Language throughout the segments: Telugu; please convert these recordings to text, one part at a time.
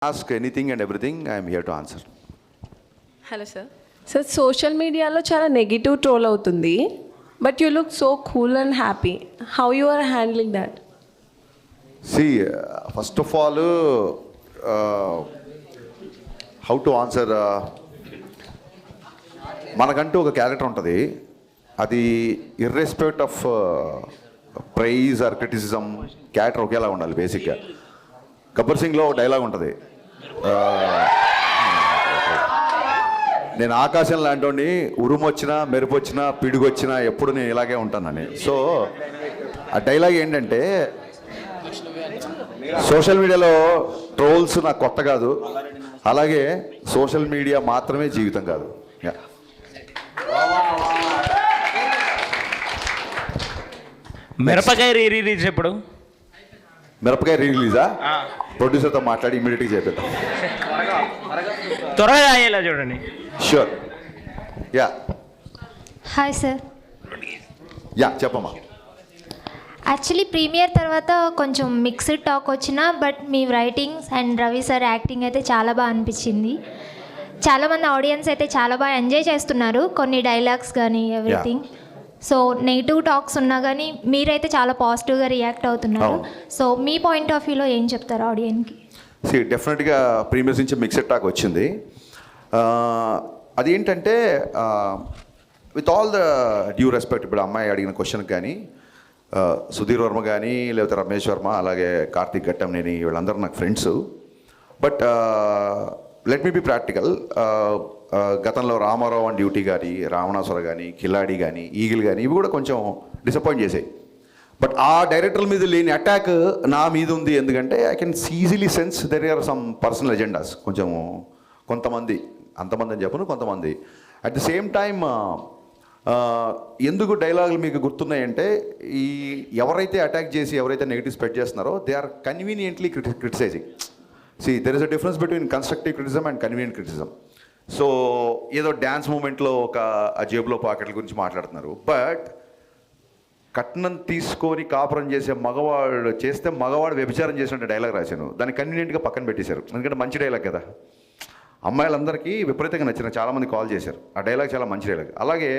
Ask anything and everything, I am here to answer. Hello sir. Sir social మీడియాలో చాలా నెగిటివ్ ట్రోల్ అవుతుంది, but you look so cool and happy. How you are handling that? See, first of all, how to answer, మనకంటూ ఒక క్యారెక్టర్ ఉంటుంది. అది irrespective of praise or criticism, character ఒకేలా ఉండాలి. బేసిక్గా గబ్బర్ సింగ్లో ఒక డైలాగ్ ఉంటుంది, నేను ఆకాశం లాంటి ఉరుము వచ్చినా మెరుపు వచ్చినా పిడుగు వచ్చినా ఎప్పుడు నేను ఇలాగే ఉంటానని. సో ఆ డైలాగ్ ఏంటంటే, సోషల్ మీడియాలో ట్రోల్స్ నాకు కొత్త కాదు, అలాగే సోషల్ మీడియా మాత్రమే జీవితం కాదు. మిరపకాయ రిలీజ్ ఎప్పుడు? మిరపకాయ రిలీజా? ప్రొడ్యూసర్తో మాట్లాడి ఇమీడియట్గా చేపిద్దాం. త్వరగా అయ్యేలా చూడండి. Sure. Yeah hi sir. Yeah చెప్పమ్మా. యాక్చువల్లీ ప్రీమియర్ తర్వాత కొంచెం మిక్స్డ్ టాక్ వచ్చినా, but me writings and Ravi sir acting అయితే చాలా బాగా అనిపించింది. చాలామంది ఆడియన్స్ అయితే చాలా బాగా ఎంజాయ్ చేస్తున్నారు, కొన్ని డైలాగ్స్ కానీ ఎవ్రీథింగ్. సో నెగిటివ్ టాక్స్ ఉన్నా కానీ మీరైతే చాలా పాజిటివ్గా రియాక్ట్ అవుతున్నారు. సో మీ పాయింట్ ఆఫ్ వ్యూలో ఏం చెప్తారు ఆడియన్స్కి? డెఫినెట్గా ప్రీమియర్స్ నుంచి మిక్స్డ్ టాక్ వచ్చింది. అదేంటంటే, with all the due respect, ఇప్పుడు అమ్మాయి అడిగిన క్వశ్చన్కి కానీ సుధీర్ వర్మ కానీ, లేకపోతే రమేష్ వర్మ, అలాగే కార్తీక్ ఘట్టంనేని, వీళ్ళందరూ నాకు friends. But let me be practical. గతంలో రామారావు అండ్ డ్యూటీ కానీ, రావణాసుర కానీ, కిలాడి కానీ, ఈగిల్ కానీ, ఇవి కూడా కొంచెం డిసప్పాయింట్ చేసాయి. బట్ ఆ డైరెక్టర్ల మీద లేని అటాక్ నా మీద ఉంది. ఎందుకంటే I can easily sense there are some personal agendas. కొంతమంది, అంతమంది అని చెప్పను, కొంతమంది. అట్ ది సేమ్ టైమ్ ఎందుకు డైలాగులు మీకు గుర్తున్నాయంటే, ఈ ఎవరైతే అటాక్ చేసి ఎవరైతే నెగిటివ్ స్ప్రెడ్ చేస్తున్నారో they are conveniently criticising. There is a difference between constructive criticism and convenient criticism. So ఏదో డ్యాన్స్ మూమెంట్లో ఒక ఆ జేబులో పాకెట్ల గురించి మాట్లాడుతున్నారు, బట్ కట్నం తీసుకొని కాపురం చేసే మగవాడు చేస్తే మగవాడు వ్యభిచారం చేసినట్టు డైలాగ్ రాశాను. దాన్ని కన్వీనియంట్గా పక్కన పెట్టేశారు, ఎందుకంటే మంచి డైలాగ్ కదా. అమ్మాయిలందరికీ విపరీతంగా నచ్చిన, చాలామంది కాల్ చేశారు. ఆ డైలాగ్ చాలా మంచి డైలాగ్. అలాగే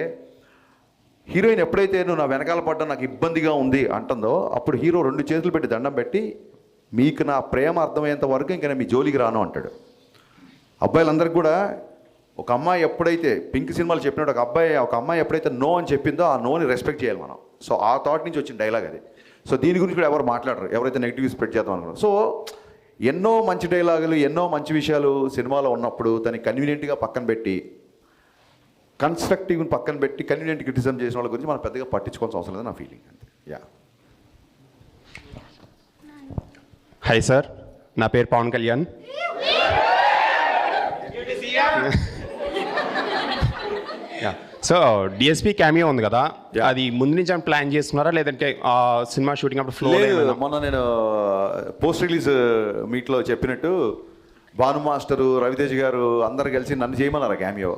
హీరోయిన్ ఎప్పుడైతే నువ్వు నా వెనకాల పడ్డా నాకు ఇబ్బందిగా ఉంది అంటుందో, అప్పుడు హీరో 2 చేతులు పెట్టి దండం పెట్టి, మీకు నా ప్రేమ అర్థమయ్యేంత వరకు ఇంకా నేను మీ జోలికి రాను అంటాడు. అబ్బాయిలందరికీ కూడా ఒక అమ్మాయి ఎప్పుడైతే పింక్ సినిమాలు చెప్పినట్టు ఒక అమ్మాయి ఎప్పుడైతే నో అని చెప్పిందో ఆ నోని రెస్పెక్ట్ చేయాలి మనం. సో ఆ థాట్ నుంచి వచ్చిన డైలాగ్ అది. సో దీని గురించి కూడా ఎవరు మాట్లాడరు, ఎవరైతే నెగిటివ్ స్ప్రెడ్ చేద్దాం అనుకున్నారు. సో ఎన్నో మంచి డైలాగులు, ఎన్నో మంచి విషయాలు సినిమాలో ఉన్నప్పుడు దాన్ని కన్వీనియంట్గా పక్కన పెట్టి, కన్స్ట్రక్టివ్ని పక్కన పెట్టి కన్వీనియంట్ క్రిటిసిజం చేసిన వాళ్ళ గురించి మనం పెద్దగా పట్టించుకోవాల్సిన అవసరం లేదు నా ఫీలింగ్ అంతే. యా హాయ్ సార్, నా పేరు Pawan Kalyan. So DSP cameo ఉంది కదా, అది ముందు నుంచి ఏమైనా ప్లాన్ చేస్తున్నారా, లేదంటే సినిమా షూటింగ్ అప్పుడు ఫ్లో? మొన్న నేను పోస్ట్ రిలీజ్ మీట్లో చెప్పినట్టు భాను మాస్టరు, రవితేజ్ గారు అందరు కలిసి నన్ను చేయమన్నారు క్యామియో.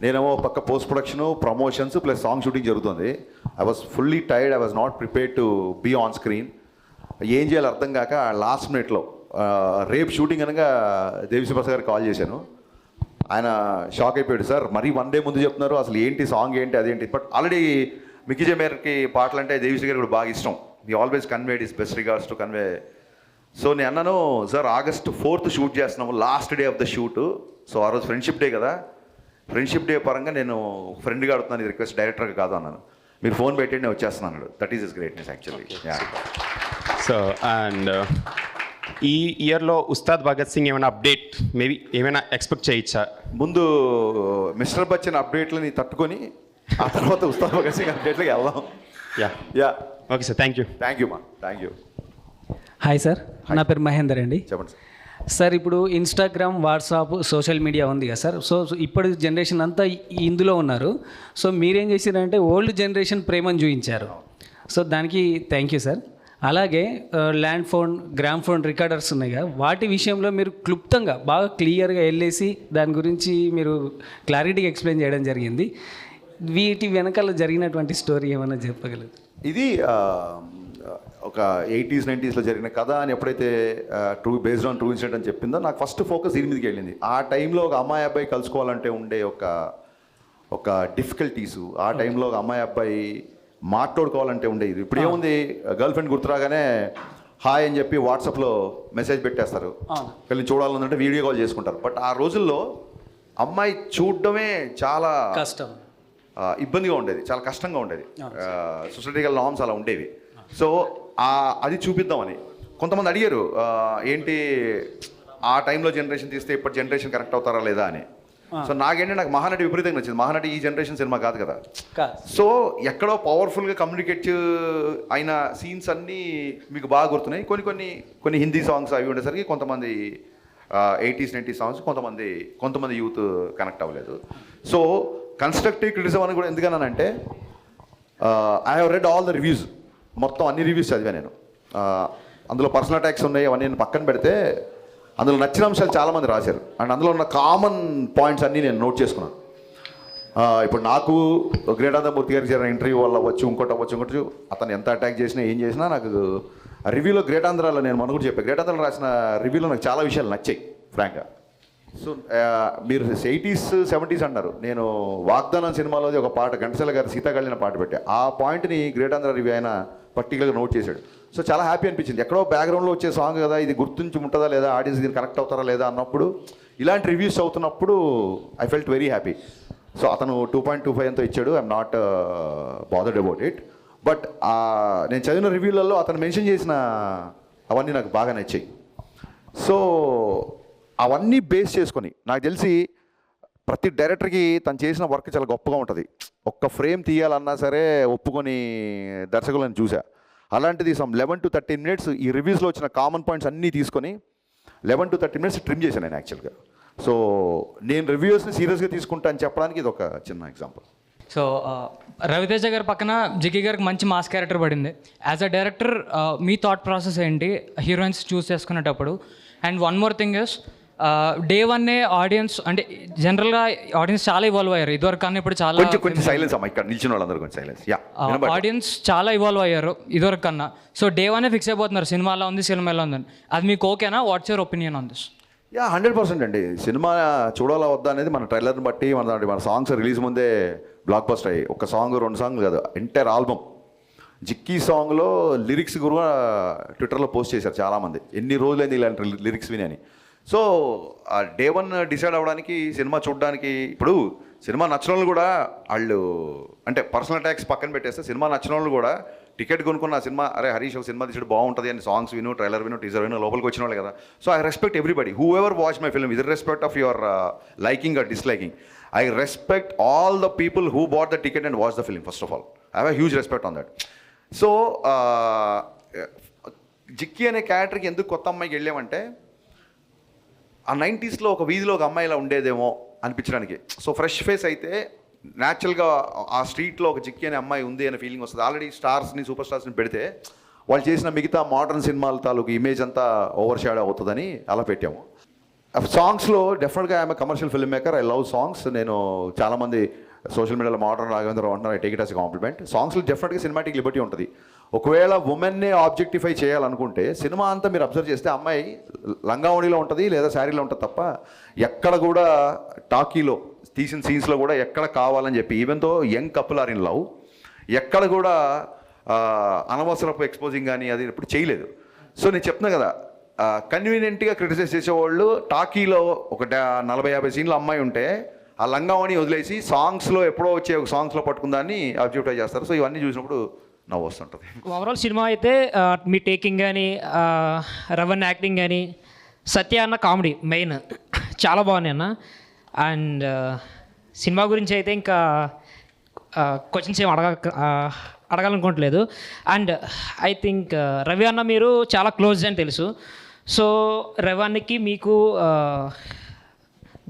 నేనేమో పక్క post production, promotions plus song shooting జరుగుతుంది. I was fully tired, I was not prepared to be on screen. ఏం చేయాలో అర్థం కాక లాస్ట్ మినిట్లో రేపు షూటింగ్ అనగా దేవిశ్రీ ప్రసాద్ గారికి కాల్ చేశాను. ఆయన షాక్ అయిపోయాడు, సార్ మరీ 1 డే ముందు చెప్తున్నారు, అసలు ఏంటి సాంగ్ ఏంటి అదేంటి. బట్ ఆల్రెడీ మిక్కీ జే మేయర్కి పాటలు అంటే దేవిశ్రీ గారికి కూడా బాగా ఇష్టం. He always conveyed his best regards to convey. So నేను అన్నాను, సార్ August 4th షూట్ చేస్తున్నాము, last day of the shoot. So ఆ రోజు ఫ్రెండ్షిప్ డే కదా, ఫ్రెండ్షిప్ డే పరంగా నేను ఫ్రెండ్గా అడుగుతున్నాను, ఇది రిక్వెస్ట్ డైరెక్టర్గా కాదు అన్నాను. మీరు ఫోన్ పెట్టి నేను వచ్చేస్తున్నాను. That is is greatness actually. So and ఈ ఇయర్లో ఉస్తాద్ భగత్ సింగ్ ఏమైనా అప్డేట్ మేబీ ఏమైనా ఎక్స్పెక్ట్ చేయొచ్చా? ముందు మిస్టర్ బచ్చన్ అప్డేట్లని తట్టుకొని ఆ తర్వాత ఉస్తాద్ భగత్ సింగ్ అప్డేట్లకి వెళ్దాం. Yeah okay sir, thank you. మా థ్యాంక్ యూ. హాయ్ సార్, నా పేరు మహేందర్ అండి. చెప్పండి సార్. సార్ ఇప్పుడు ఇన్స్టాగ్రామ్, వాట్సాప్, సోషల్ మీడియా ఉంది కదా సార్. సో ఇప్పుడు జనరేషన్ అంతా ఇందులో ఉన్నారు. సో మీరేం చేశారంటే ఓల్డ్ జనరేషన్ ప్రేమను చూపించారు. సో దానికి థ్యాంక్ యూ సార్. అలాగే land phone, gram phone recorders ఉన్నాయి కదా, వాటి విషయంలో మీరు క్లుప్తంగా బాగా క్లియర్గా వెళ్ళేసి దాని గురించి మీరు క్లారిటీగా ఎక్స్ప్లెయిన్ చేయడం జరిగింది. వీటి వెనకాల జరిగినటువంటి స్టోరీ ఏమైనా చెప్పగలరు? ఇది ఒక 80s 90sలో జరిగిన కథ అని ఎప్పుడైతే బేస్డ్ ఆన్ ట్రూ ఇన్సిడెంట్ అని చెప్పిందో నాకు ఫస్ట్ ఫోకస్ దీని మీదకి వెళ్ళింది. ఆ టైంలో ఒక అమ్మాయి అబ్బాయి కలుసుకోవాలంటే ఉండే ఒక డిఫికల్టీసు, ఆ టైంలో ఒక అమ్మాయి అబ్బాయి మాట్లాడుకోవాలంటే ఉండేది. ఇప్పుడు ఏముంది, గర్ల్ ఫ్రెండ్ గుర్తురాగానే హాయ్ అని చెప్పి వాట్సాప్లో మెసేజ్ పెట్టేస్తారు, వీళ్ళని చూడాలంటే వీడియో కాల్ చేసుకుంటారు. బట్ ఆ రోజుల్లో అమ్మాయి చూడడమే చాలా కష్టం, ఇబ్బందిగా ఉండేది, చాలా కష్టంగా ఉండేది. సొసైటికల్ నార్మ్స్ అలా ఉండేవి. సో అది చూపిద్దామని కొంతమంది అడిగారు, ఏంటి ఆ టైంలో జనరేషన్ తీస్తే ఇప్పటి జనరేషన్ కరెక్ట్ అవుతారా లేదా అని. సో నాకు మహానటి విపరీతంగా నచ్చింది. మహానటి ఈ జనరేషన్ సినిమా కాదు కదా. సో ఎక్కడో పవర్ఫుల్గా కమ్యూనికేట్ అయిన సీన్స్ అన్నీ మీకు బాగా గుర్తున్నాయి. కొన్ని హిందీ సాంగ్స్ అవి ఉండేసరికి కొంతమంది 80s 90s సాంగ్స్ కొంతమంది యూత్ కనెక్ట్ అవ్వలేదు. సో కన్స్ట్రక్టివ్ క్రిటిసిజం అని కూడా ఎందుకన్నానంటే, I have read all the reviews, మొత్తం అన్ని రివ్యూస్ చదివా నేను. అందులో పర్సనల్ అటాక్స్ ఉన్నాయి, అవన్నీ నేను పక్కన పెడితే అందులో నచ్చిన అంశాలు చాలామంది రాశారు. అండ్ అందులో ఉన్న కామన్ పాయింట్స్ అన్నీ నేను నోట్ చేసుకున్నాను. ఇప్పుడు నాకు గ్రేటానందమూర్తి గారికి జరిగిన ఇంటర్వ్యూ వల్ల ఇంకోటి అతను ఎంత అటాక్ చేసినా ఏం చేసినా నాకు రివ్యూలో గ్రేటాంధ్రాలో నేను మన కూడా చెప్పాను, గ్రేటాంధ్రాలో రాసిన రివ్యూలో నాకు చాలా విషయాలు నచ్చాయి ఫ్రాంక్గా. సో మీరు 80s 70s అన్నారు, నేను వాగ్దానం సినిమాలోది ఒక పాట ఘంటసాల గారు సీతాకళ్యాణ పాట పెట్టా, ఆ పాయింట్ని గ్రేటాంధ్ర రివ్యూ ఆయన పర్టికులర్గా నోట్ చేశాడు. సో చాలా హ్యాపీ అనిపించింది. ఎక్కడో బ్యాక్గ్రౌండ్లో వచ్చే సాంగ్ కదా, ఇది గుర్తుంచి ఉంటుందా లేదా, ఆడియన్స్ దీన్ని కనెక్ట్ అవుతారా లేదా అన్నప్పుడు, ఇలాంటి రివ్యూస్ అవుతున్నప్పుడు I felt very happy. So అతను 2.25 ఎంతో ఇచ్చాడు, I'm not bothered about it. But నేను చదివిన రివ్యూలలో అతను మెన్షన్ చేసిన అవన్నీ నాకు బాగా నచ్చాయి. సో అవన్నీ బేస్ చేసుకొని నాకు తెలిసి ప్రతి డైరెక్టర్కి తను చేసిన వర్క్ చాలా గొప్పగా ఉంటుంది. ఒక్క ఫ్రేమ్ తీయాలన్నా సరే ఒప్పుకొని దర్శకులను చూసా. అలాంటిది సమ్ 11 to 13 minutes ఈ రివ్యూస్లో వచ్చిన కామన్ పాయింట్స్ అన్నీ తీసుకొని 11 to 13 minutes ట్రిమ్ చేశాను నేను యాక్చువల్గా. సో నేను రివ్యూస్ని సీరియస్గా తీసుకుంటా అని చెప్పడానికి ఇది ఒక చిన్న ఎగ్జాంపుల్. సో రవితేజ గారి పక్కన జిగ్గి గారికి మంచి మాస్ క్యారెక్టర్ పడింది. యాజ్ అ డైరెక్టర్ మీ థాట్ ప్రాసెస్ ఏంటి హీరోయిన్స్ చూస్ చేసుకునేటప్పుడు? And one more thing is, day వన్నే ఆడియన్స్ అంటే జనరల్గా ఆడియన్స్ చాలా ఇవాల్వ్ అయ్యారు ఇదివరకు, కానీ ఇప్పుడు చాలా కొంచెం సైలెన్స్ అమ్మా, ఇక్కడ నిల్చిన వాళ్ళందరూ కొంచెం సైలెన్స్. ఆడియన్స్ చాలా ఇవాల్వ్ అయ్యారు ఇదివరకు కన్నా. సో డే వన్నే ఫిక్స్ అయిపోతున్నారు సినిమాలో ఉంది, సినిమాలో ఉందని. అది మీకు ఓకేనా? What's your opinion on this? 100% అండి. సినిమా చూడాలా వద్దా అనేది మన ట్రైలర్ని బట్టి, మన సాంగ్స్ రిలీజ్ ముందే బ్లాక్ బస్టర్ అయ్యి, ఒక సాంగ్ 2 సాంగ్లు కాదు, ఎంటైర్ ఆల్బమ్. జిక్కీ సాంగ్లో లిరిక్స్ కూడా ట్విట్టర్లో పోస్ట్ చేశారు చాలామంది, ఎన్ని రోజులైంది ఇలాంటి లిరిక్స్ విని అని. సో ఆ డే వన్ డిసైడ్ అవ్వడానికి, సినిమా చూడడానికి, ఇప్పుడు సినిమా నచ్చిన వాళ్ళు కూడా వాళ్ళు అంటే పర్సనల్ అటాక్స్ పక్కన పెట్టేస్తే, సినిమా నచ్చిన వాళ్ళు కూడా టికెట్ కొనుక్కున్న సినిమా, అరే హరీష్ ఒక సినిమా తీసాడు బాగుంటుంది అని సాంగ్స్ విను, ట్రైలర్ విను, టీజర్ విను, లోపలికి వచ్చిన వాళ్ళు కదా. So I respect everybody who ever watch my film, with respect of your liking or disliking. I respect all the people who bought the ticket and watched the film, first of all. I have a huge respect on that. So, Jikki అనే క్యారెక్టర్కి ఎందుకు కొత్త అమ్మాయికి వెళ్ళామంటే, ఆ 90sలో ఒక వీధిలో ఒక అమ్మాయి ఇలా ఉండేదేమో అనిపించడానికి. సో ఫ్రెష్ ఫేస్ అయితే న్యాచురల్గా ఆ స్ట్రీట్లో ఒక జిక్కీ అనే అమ్మాయి ఉంది అనే ఫీలింగ్ వస్తుంది. ఆల్రెడీ స్టార్స్ని, సూపర్ స్టార్స్ని పెడితే వాళ్ళు చేసిన మిగతా మోడర్న్ సినిమాల తాలూకు ఇమేజ్ అంతా ఓవర్ షాడో అవుతుందని అలా పెట్టాము. సాంగ్స్లో డెఫినెట్గా I'm commercial film maker, I love songs. నేను చాలామంది సోషల్ మీడియాలో మోడర్న్ రాఘవేంద్ర అంటున్నారు, I take it as a compliment. సాంగ్స్లో డెఫినెట్గా సినిమాటిక్ లిబర్టీ ఉంటుంది. ఒకవేళ ఉమెన్నే ఆబ్జెక్టిఫై చేయాలనుకుంటే సినిమా అంతా మీరు అబ్జర్వ్ చేస్తే అమ్మాయి లంగావణిలో ఉంటుంది లేదా శారీలో ఉంటుంది తప్ప, ఎక్కడ కూడా టాకీలో తీసిన సీన్స్లో కూడా ఎక్కడ కావాలని చెప్పి, even though young couple are in love, ఎక్కడ కూడా అనవసరపు ఎక్స్పోజింగ్ కానీ అది ఇప్పుడు చేయలేదు. సో నేను చెప్తున్నా కదా, కన్వీనియంట్గా క్రిటిసైజ్ చేసేవాళ్ళు టాకీలో ఒక 40-50 సీన్లు అమ్మాయి ఉంటే ఆ లంగావని వదిలేసి సాంగ్స్లో ఎప్పుడో వచ్చే ఒక సాంగ్స్లో పట్టుకుందాన్ని ఆబ్జెక్టిఫై చేస్తారు. సో ఇవన్నీ చూసినప్పుడు నవ్వు వస్తుంటుంది. ఓవరాల్ సినిమా అయితే మీ టేకింగ్ కానీ, రవణ్ యాక్టింగ్ కానీ, సత్య అన్న కామెడీ మెయిన్ చాలా బాగున్నాయి అన్న. అండ్ సినిమా గురించి అయితే ఇంకా క్వశ్చన్స్ ఏం అడగాలనుకోవట్లేదు. అండ్ ఐ థింక్ రవి అన్న మీరు చాలా క్లోజ్ అని తెలుసు. సో రవి అన్నకి మీకు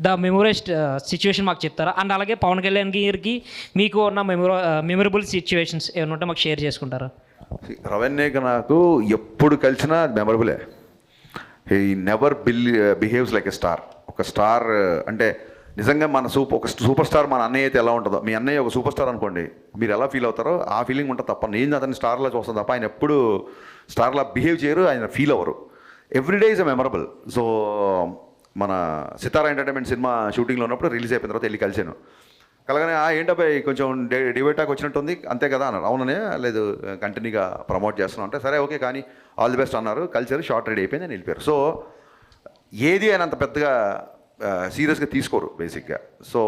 ద మెమొరెస్ట్ సిచ్యువేషన్ మాకు చెప్తారా? అండ్ అలాగే పవన్ కళ్యాణ్ గారికి మీకు ఉన్న మెమొరబుల్ సిచ్యువేషన్స్ ఏమైనా ఉంటే మాకు షేర్ చేసుకుంటారా? రవణ్యకి నాకు ఎప్పుడు కలిసినా మెమరబులే. He never behaves like a star. ఒక స్టార్ అంటే నిజంగా మన ఒక సూపర్ స్టార్ మన అన్నయ్య అయితే ఎలా ఉంటుందో, మీ అన్నయ్య ఒక సూపర్ స్టార్ అనుకోండి, మీరు ఎలా ఫీల్ అవుతారో ఆ ఫీలింగ్ ఉంటుంది తప్ప, నేను అతన్ని స్టార్లా చూస్తాను తప్ప ఆయన ఎప్పుడు స్టార్లా బిహేవ్ చేయరు, ఆయన ఫీల్ అవ్వరు. Everyday is a memorable. So మన సితారా ఎంటర్టైన్మెంట్ సినిమా షూటింగ్లో ఉన్నప్పుడు రిలీజ్ అయిపోయిన తర్వాత వెళ్ళి కలిసాను. కలగానే ఏంటబ్బాయి కొంచెం డిబేటాక్ వచ్చినట్టుంది అంతే కదా అన్నారు. అవుననే, లేదు కంటిన్యూగా ప్రమోట్ చేస్తున్నాం అంటే సరే ఓకే కానీ ఆల్ ది బెస్ట్ అన్నారు. కలిసారు, షార్ట్ రెడీ అయిపోయింది, నేను వెళ్ళిపోయారు. సో ఏది ఆయన అంత పెద్దగా సీరియస్గా తీసుకోరు బేసిక్గా. సో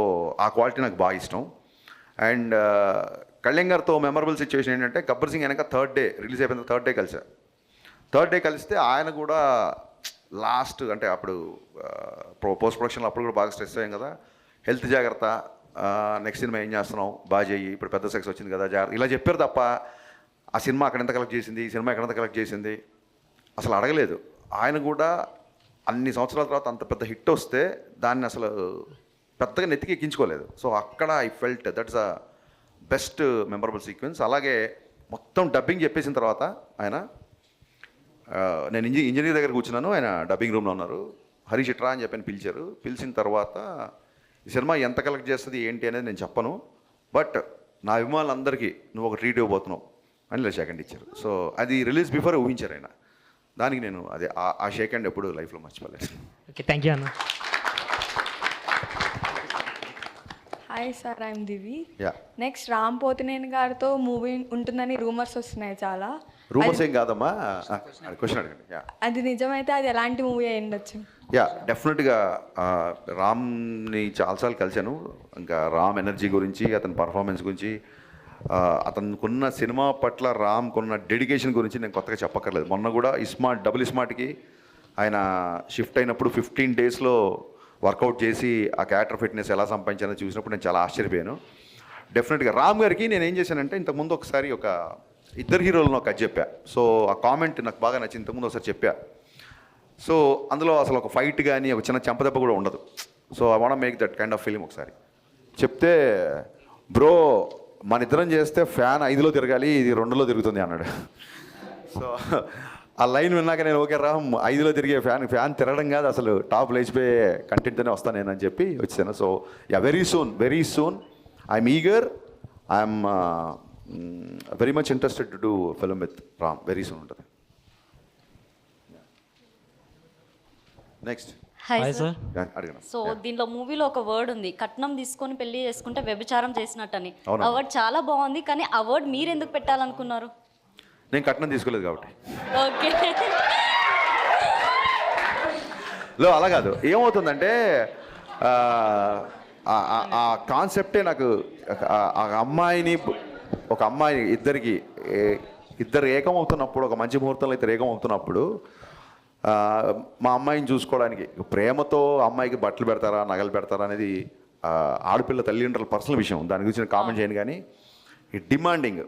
ఆ క్వాలిటీ నాకు బాగా ఇష్టం. అండ్ కళ్యాణ్ గారితో మెమరబుల్ సిచ్యువేషన్ ఏంటంటే గబ్బర్ సింగ్ వెనక థర్డ్ డే రిలీజ్ అయిపోయిన థర్డ్ డే కలిసా. థర్డ్ డే కలిస్తే ఆయన కూడా లాస్ట్ అంటే అప్పుడు పోస్ట్ ప్రొడక్షన్లో అప్పుడు కూడా బాగా స్ట్రెస్ అయ్యాం కదా, హెల్త్ జాగ్రత్త, నెక్స్ట్ సినిమా ఏం చేస్తున్నాం బాగా చెయ్యి, ఇప్పుడు పెద్ద సక్సెస్ వచ్చింది కదా జాగ్రత్త, ఇలా చెప్పారు తప్ప ఆ సినిమా అక్కడ ఎంత కలెక్ట్ చేసింది, ఈ సినిమా ఎక్కడంత కలెక్ట్ చేసింది అసలు అడగలేదు. ఆయన కూడా అన్ని సంవత్సరాల తర్వాత అంత పెద్ద హిట్ వస్తే దాన్ని అసలు పెద్దగా నెత్తికి ఎక్కించుకోలేదు. సో అక్కడ I felt that's a best memorable sequence. అలాగే మొత్తం డబ్బింగ్ చెప్పేసిన తర్వాత ఆయన నేను ఇంజనీర్ దగ్గర కూర్చున్నాను, ఆయన డబ్బింగ్ రూమ్లో ఉన్నారు. హరీష్ ఇట్రా అని చెప్పని పిలిచారు. పిలిచిన తర్వాత ఈ సినిమా ఎంత కలెక్ట్ చేస్తుంది ఏంటి అనేది నేను చెప్పను, బట్ నా అభిమానులందరికీ నువ్వు ఒక ట్రీట్ ఇవ్వబోతున్నావు అని ఇలా షేక్ హ్యాండ్ ఇచ్చారు. సో అది రిలీజ్ బిఫోర్ ఊహించారు ఆయన. దానికి నేను అదే ఆ షేక్ హ్యాండ్ ఎప్పుడు లైఫ్లో మర్చిపోలేదు. ఓకే, థ్యాంక్ యూ అన్న. Hi sir, I'm Divi. Yeah, next Ram Pothineni గారితో మూవీ ఉంటుందని రూమర్స్ వస్తున్నాయి చాలా. రూమర్స్ ఏం కాదమ్మా, క్వశ్చన్ అడగండి. యా, అది నిజమైతే అది ఎలాంటి మూవీ అయి ఉండొచ్చు? యా డెఫినెట్గా రామ్ని చాలాసార్లు కలిశాను. ఇంకా రామ్ ఎనర్జీ గురించి, అతని పర్ఫార్మెన్స్ గురించి, అతనుకున్న సినిమా పట్ల రామ్కున్న డెడికేషన్ గురించి నేను కొత్తగా చెప్పక్కర్లేదు. మొన్న కూడా డబుల్ స్మార్ట్కి ఆయన షిఫ్ట్ అయినప్పుడు 15 daysలో వర్కౌట్ చేసి ఆ క్యారెక్టర్ ఫిట్నెస్ ఎలా సంపాదించానో చూసినప్పుడు నేను చాలా ఆశ్చర్యపోయాను. డెఫినెట్గా రామ్ గారికి నేను ఏం చేశానంటే ఇంతకుముందు ఒకసారి ఒక ఇద్దరు హీరోలను ఒక చెప్పా. సో ఆ కామెంట్ నాకు బాగా నచ్చింది, ఇంతకుముందు ఒకసారి చెప్పా. సో అందులో అసలు ఒక ఫైట్ కానీ ఒక చిన్న చెంపదెబ్బ కూడా ఉండదు. So I want make that kind of film ఒకసారి చెప్తే, బ్రో మన ఇద్దరం చేస్తే ఫ్యాన్ 5లో తిరగాలి, ఇది 2లో తిరుగుతుంది అన్నాడు. సో ఆ లైన్ విన్నాక నేను ఓకే రామ్ 5లో తిరిగే ఫ్యాన్ తిరగడం కాదు అసలు టాప్ లేచిపోయే కంటెంట్తోనే వస్తాను నేను అని చెప్పి వచ్చాను. So yeah, very soon I'm eager, I'm very much interested to do film with Ram. Very soon ఉంటుంది. Next hi sir. అడిగిన సో దీనిలో మూవీలో ఒక వర్డ్ ఉంది, కట్నం తీసుకొని పెళ్లి చేసుకుంటే వ్యభిచారం చేసినట్టని. అవునా? ఆ వర్డ్ చాలా బాగుంది, కానీ ఆ వర్డ్ మీరు ఎందుకు పెట్టాలనుకున్నారు? నేను కట్నం తీసుకోలేదు కాబట్టి. ఓకే. అలా కాదు, ఏమవుతుందంటే ఆ కాన్సెప్టే నాకు ఒక అమ్మాయి ఇద్దరు ఏకమవుతున్నప్పుడు, ఒక మంచి ముహూర్తంలో ఇద్దరు ఏకమవుతున్నప్పుడు మా అమ్మాయిని చూసుకోవడానికి ప్రేమతో అమ్మాయికి బట్టలు పెడతారా నగలు పెడతారా అనేది ఆడపిల్ల తల్లిదండ్రుల పర్సనల్ విషయం, దాని గురించి నేను కామెంట్ చేయను. కానీ ఈ డిమాండింగ్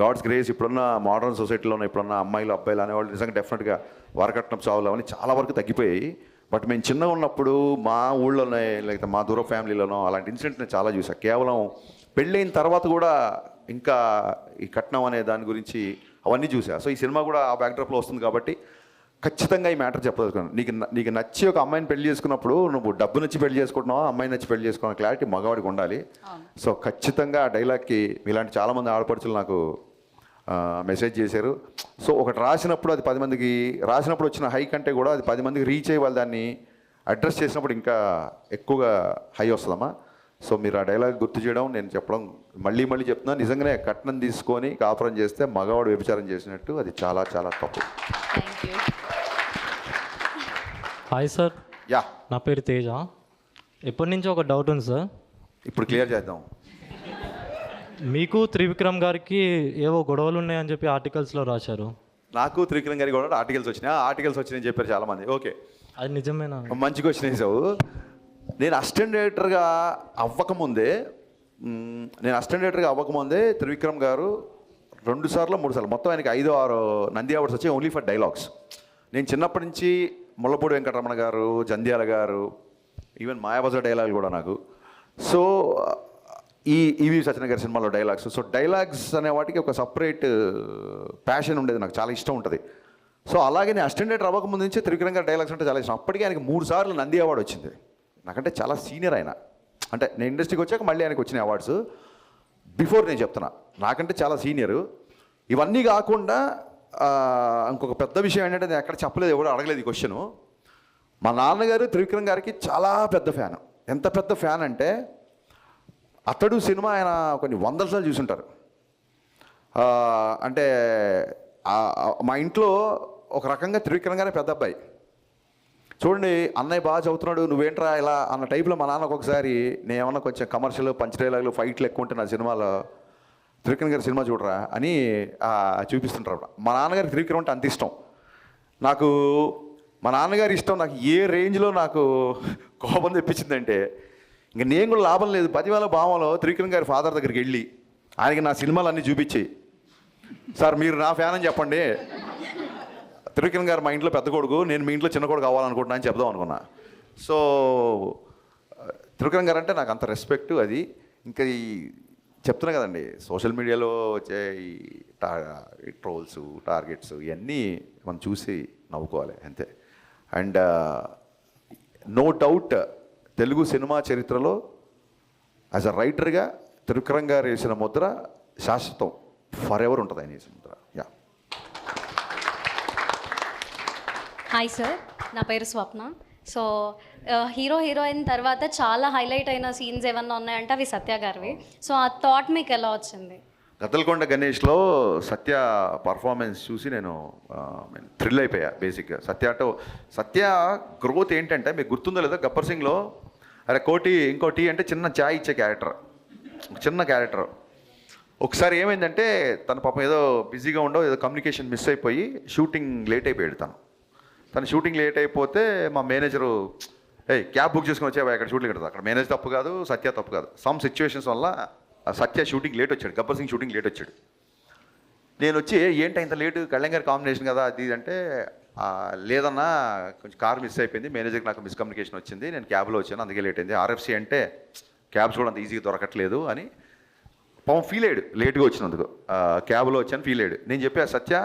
గాడ్స్ గ్రేస్ ఇప్పుడున్న మోడర్న్ సొసైటీలో ఇప్పుడున్న అమ్మాయిలు అబ్బాయిలు అనేవాళ్ళు నిజంగా డెఫినెట్గా వరకట్నం చావులు అవన్నీ చాలా వరకు తగ్గిపోయాయి. బట్ మేము చిన్నగా ఉన్నప్పుడు మా ఊళ్ళోనే లేకపోతే మా దూర ఫ్యామిలీలోనో అలాంటి ఇన్సిడెంట్ నేను చాలా చూసాను. కేవలం పెళ్ళైన తర్వాత కూడా ఇంకా ఈ కట్నం అనే దాని గురించి అవన్నీ చూసా. సో ఈ సినిమా కూడా ఆ బ్యాక్డ్రాప్లో వస్తుంది కాబట్టి ఖచ్చితంగా ఈ మ్యాటర్ చెప్పదలుచుకున్నాను. నీకు నచ్చి ఒక అమ్మాయిని పెళ్లి చేసుకున్నప్పుడు నువ్వు డబ్బు నచ్చి పెళ్లి చేసుకుంటున్నావా, అమ్మాయి నచ్చి పెళ్లి చేసుకున్న క్లారిటీ మగవాడికి ఉండాలి. సో ఖచ్చితంగా ఆ డైలాగ్కి ఇలాంటి చాలామంది ఆడపడుచులు నాకు మెసేజ్ చేశారు. సో ఒకటి రాసినప్పుడు అది 10 మందికి రాసినప్పుడు వచ్చిన హై కంటే కూడా అది 10 మందికి రీచ్ అయ్యి వాళ్ళు దాన్ని అడ్రస్ చేసినప్పుడు ఇంకా ఎక్కువగా హై వస్తుందమ్మా. సో మీరు ఆ డైలాగ్ గుర్తు చేయడం, నేను చెప్పడం మళ్ళీ చెప్తున్నా, నిజంగానే కట్నం తీసుకొని కాపురం చేస్తే మగవాడు వ్యభిచారం చేసినట్టు, అది చాలా చాలా తప్పు. Thank you. Hi sir. Yeah, నా పేరు తేజ. ఎప్పటి నుంచో ఒక డౌట్ ఉంది సార్, ఇప్పుడు క్లియర్ చేద్దాం. మీకు త్రివిక్రమ్ గారికి ఏవో గొడవలు ఉన్నాయని చెప్పి ఆర్టికల్స్లో రాశారు. నాకు త్రివిక్రమ్ గారికి కూడా ఆర్టికల్స్ వచ్చినాయని చెప్పారు చాలామంది. ఓకే, అది నిజమేనా? మంచి క్వశ్చన్ వేసావు. నేను అసిస్టెంట్ డైరెక్టర్గా అవ్వకముందే త్రివిక్రమ్ గారు 2 సార్లు 3 సార్లు మొత్తం ఆయనకి 5-6 నంది అవార్డ్స్ వచ్చాయి ఓన్లీ ఫర్ డైలాగ్స్. నేను చిన్నప్పటి నుంచి ముళ్ళపూడి వెంకటరమణ గారు, జంధ్యాల గారు, ఈవెన్ మాయాబజార్ డైలాగులు కూడా నాకు. సో ఈ ఈవి సత్యనారాయణ గారి సినిమాలో డైలాగ్స్. సో డైలాగ్స్ అనే వాటికి ఒక సపరేట్ ప్యాషన్ ఉండేది, నాకు చాలా ఇష్టం ఉంటుంది. సో అలాగే నేను అసిస్టెంట్ డైరెక్టర్ అవ్వకముందు నుంచే త్రివిక్రమ్ గారి డైలాగ్స్ అంటే చాలా ఇష్టం. అప్పటికే ఆయనకి 3 సార్లు నంది అవార్డు వచ్చింది. నాకంటే చాలా సీనియర్ ఆయన. అంటే నేను ఇండస్ట్రీకి వచ్చాక మళ్ళీ ఆయనకు వచ్చిన అవార్డ్స్. బిఫోర్ నేను చెప్తున్నా, నాకంటే చాలా సీనియరు. ఇవన్నీ కాకుండా ఇంకొక పెద్ద విషయం ఏంటంటే నేను ఎక్కడ చెప్పలేదు, ఎవరు అడగలేదు ఈ క్వశ్చను. మా నాన్నగారు త్రివిక్రమ్ గారికి చాలా పెద్ద ఫ్యాన్. ఎంత పెద్ద ఫ్యాన్ అంటే అతడు సినిమా ఆయన కొన్ని వందల సార్లు చూసుంటారు. అంటే మా ఇంట్లో ఒక రకంగా త్రివిక్రమ్ గారే పెద్ద అబ్బాయి. చూడండి, అన్నయ్య బాగా చదువుతున్నాడు, నువ్వేంట్రా ఇలా అన్న టైప్లో మా నాన్నకు ఒకసారి నేను ఏమన్నా కొంచెం కమర్షియల్ పంచ్ డైలాగులు ఫైట్లు ఎక్కువ ఉంటే నా సినిమాలో త్రివిక్రమ్ గారి సినిమా చూడరా అని చూపిస్తుంటారు. మా నాన్నగారి త్రివిక్రమ్ అంటే అంత ఇష్టం నాకు. మా నాన్నగారి ఇష్టం నాకు ఏ రేంజ్లో నాకు కోపం తెప్పించిందంటే ఇంక నేను కూడా లాభం లేదు. 10,000 భావంలో త్రివిక్రమ్ గారి ఫాదర్ దగ్గరికి వెళ్ళి ఆయనకి నా సినిమాలు అన్నీ చూపించి, సార్ మీరు నా ఫ్యాన్ అని చెప్పండి, త్రివిక్రమ్ గారు మా ఇంట్లో పెద్ద కొడుకు, నేను మీ ఇంట్లో చిన్న కొడుకు అవ్వాలనుకుంటున్నా అని చెప్దాం అనుకున్నా. సో త్రివిక్రమ్ గారు అంటే నాకు అంత రెస్పెక్ట్. అది ఇంకా ఈ చెప్తున్నా కదండి, సోషల్ మీడియాలో వచ్చే ఈ ట్రోల్స్, టార్గెట్స్ ఇవన్నీ మనం చూసి నవ్వుకోవాలి అంతే. And no doubt Telugu cinema చరిత్రలో యాజ్ అ రైటర్గా త్రివిక్రమ్ గారు వేసిన ముద్ర శాశ్వతం, ఫర్ ఎవర్ ఉంటుంది ఆయన వేసిన ముద్ర. యా. హాయ్ సార్, నా పేరు స్వప్న. సో హీరో హీరోయిన్ తర్వాత చాలా హైలైట్ అయిన సీన్స్ ఏమన్నా ఉన్నాయంటే అవి సత్య గారివి. సో ఆ థాట్ మీకు ఎలా వచ్చింది? గద్దలకొండ గణేష్లో సత్య పర్ఫార్మెన్స్ చూసి నేను థ్రిల్ అయిపోయా బేసిక్గా. సత్య గ్రోత్ ఏంటంటే మీకు గుర్తుందో లేదో, గబ్బర్ సింగ్లో అరే కోటి ఇంకో టీ అంటే చిన్న చాయ్ ఇచ్చే క్యారెక్టర్, చిన్న క్యారెక్టర్. ఒకసారి ఏమైందంటే తన పాపం ఏదో బిజీగా ఉండవు, ఏదో కమ్యూనికేషన్ మిస్ అయిపోయి షూటింగ్ లేట్ అయిపోయాడు. తను షూటింగ్ లేట్ అయిపోతే మా మేనేజరు క్యాబ్ బుక్ చేసుకుని వచ్చావా అక్కడ షూటింగ్ పెడతా. అక్కడ మేనేజర్ తప్పు కాదు, సత్య తప్పు కాదు. సమ్ సిచ్యువేషన్స్ వల్ల సత్య షూటింగ్ లేట్ వచ్చాడు, గబ్బర్ సింగ్ షూటింగ్ లేట్ వచ్చాడు. నేను వచ్చి ఏంటి ఇంత లేటు, కళ్యాణ్ గారి కాంబినేషన్ కదా అది అంటే, లేదన్నా కొంచెం కార్ మిస్ అయిపోయింది, మేనేజర్కి నాకు మిస్కమ్యూనికేషన్ వచ్చింది, నేను క్యాబ్లో వచ్చాను అందుకే లేట్ అయింది. ఆర్ఎఫ్సి అంటే క్యాబ్స్ కూడా అంత ఈజీగా దొరకట్లేదు అని పాపం ఫీల్ అయ్యాడు, లేట్గా వచ్చినందుకు. క్యాబ్లో వచ్చాను ఫీల్ అయ్యాడు. నేను చెప్పా సత్య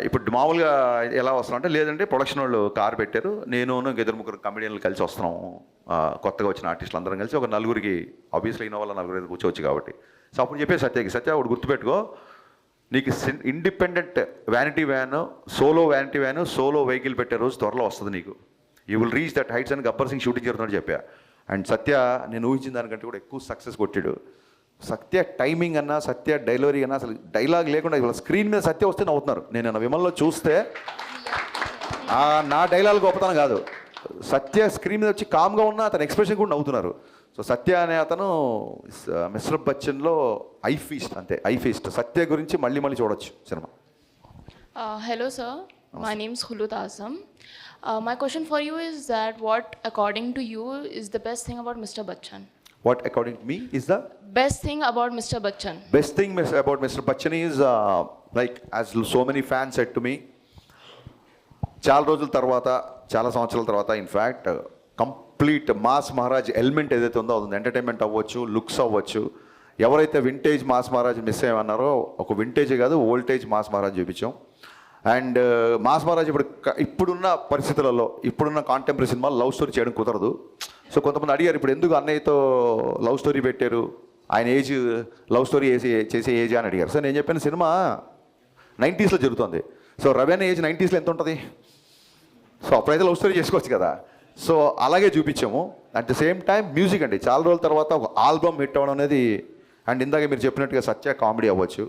ఇప్పుడు మామూలుగా ఎలా వస్తున్నాం అంటే, లేదంటే ప్రొడక్షన్ వాళ్ళు కార్ పెట్టారు, నేను ఇద్దరు ముగ్గురు కమెడియన్లు కలిసి వస్తున్నాము, కొత్తగా వచ్చిన ఆర్టిస్టులు అందరం కలిసి ఒక నలుగురికి, ఆబ్వియస్లీ అయిన వాళ్ళ నలుగురు కూర్చోవచ్చు కాబట్టి. సో అప్పుడు చెప్పే సత్య ఒకటి గుర్తుపెట్టుకో, నీకు independent vanity van, solo vanity van, solo vehicle పెట్టే రోజు త్వరలో వస్తుంది నీకు. You will reach that heights అని గబ్బర్ సింగ్ షూటింగ్ జరుగుతున్నట్టు చెప్పా. అండ్ సత్య నేను ఊహించిన దానికంటే కూడా ఎక్కువ సక్సెస్ కొట్టాడు. సత్య టైమింగ్ అన్నా, సత్య డైలరీ అన్నా, అసలు డైలాగ్ లేకుండా ఇవాళ స్క్రీన్ మీద సత్య వస్తే నవ్వుతున్నారు. నేను విమల్లో చూస్తే నా డైలాగ్ గొప్పతనం కాదు, సత్య స్క్రీన్ మీద వచ్చి కామ్గా ఉన్నా అతని ఎక్స్ప్రెషన్ కూడా నవ్వుతున్నారు. సో సత్య అనే అతను మిస్టర్ బచ్చన్లో ఐ ఫీస్ట్, అంతే ఐ ఫీస్ట్. సత్య గురించి మళ్ళీ చూడొచ్చు cinema. Hello sir, my name is Khulud Azam. My question for you is that what according to you is the best thing about Mr. Bachchan? What according to me is the Best thing about Mr. Bachchan? Best thing about Mr. Bachchan is like as so many fans said to me, చాలా రోజుల తర్వాత, చాలా సంవత్సరాల తర్వాత, in fact complete mass Maharaj element ఏదైతే ఉందో అది ఎంటర్టైన్మెంట్ అవ్వచ్చు, లుక్స్ అవ్వచ్చు. ఎవరైతే వింటేజ్ మాస్ మహారాజ్ మిస్ అయ్యమన్నారో ఒక వింటేజే కాదు ఓల్టేజ్ మాస్ మహారాజ్ చూపించాం. అండ్ మాస్ మహారాజ్ ఇప్పుడున్న పరిస్థితులలో, ఇప్పుడున్న కాంటెంపరీ సినిమాలు లవ్ స్టోరీ చేయడం కుదరదు. సో కొంతమంది అడిగారు ఇప్పుడు ఎందుకు అన్నయ్యతో లవ్ స్టోరీ పెట్టారు, ఆయన ఏజ్ లవ్ స్టోరీ చేసే ఏజ్ అని అడిగారు. సో నేను చెప్పిన సినిమా 90s జరుగుతుంది. సో రవి అనే ఏజ్ 90s ఎంత ఉంటుంది, సో అప్పుడైతే లవ్ స్టోరీ చేసుకోవచ్చు కదా. సో అలాగే చూపించాము. At the same time music అండి, చాలా రోజుల తర్వాత ఒక ఆల్బమ్ హిట్ అవ్వడం అనేది. అండ్ ఇందాక మీరు చెప్పినట్టుగా సత్య కామెడీ అవ్వచ్చు.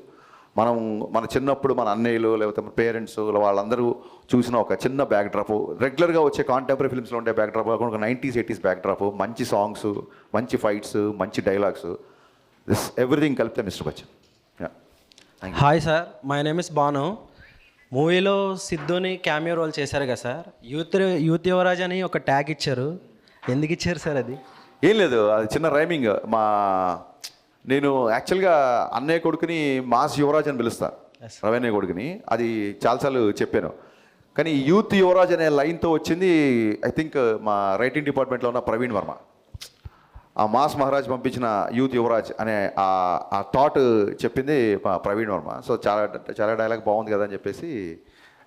మన చిన్నప్పుడు మన అన్నయ్యలు లేకపోతే మన పేరెంట్స్ వాళ్ళందరూ చూసిన ఒక చిన్న బ్యాక్ డ్రాప్, రెగ్యులర్గా వచ్చే కాంటెంపరీ ఫిల్మ్స్లో ఉండే బ్యాక్ డ్రాప్ కాకుండా ఒక 90s 80s బ్యాక్ డ్రాప్, మంచి సాంగ్స్, మంచి ఫైట్స్, మంచి డైలాగ్స్, దిస్ ఎవ్రీథింగ్ కలిపితే mister Bachchan. Hi sir, my name is Banu. మూవీలో సిద్ధుని క్యామియో రోల్ చేశారు కదా సార్, యూత్ యువరాజ్ అని ఒక ట్యాగ్ ఇచ్చారు, ఎందుకు ఇచ్చారు సార్? అది ఏం లేదు, అది చిన్న రైమింగ్. నేను యాక్చువల్గా అన్నయ్య కొడుకుని మాస్ యువరాజ్ అని పిలుస్తా, రవన్నయ్య కొడుకుని. అది చాలాసార్లు చెప్పాను. కానీ యూత్ యువరాజ్ అనే లైన్తో వచ్చింది ఐ థింక్ మా రైటింగ్ డిపార్ట్మెంట్లో ఉన్న ప్రవీణ్ వర్మ. ఆ మాస్ మహారాజ్ పంపించిన యూత్ యువరాజ్ అనే ఆ థాట్ చెప్పింది మా ప్రవీణ్ వర్మ. సో చాలా డైలాగ్ బాగుంది కదా అని చెప్పేసి.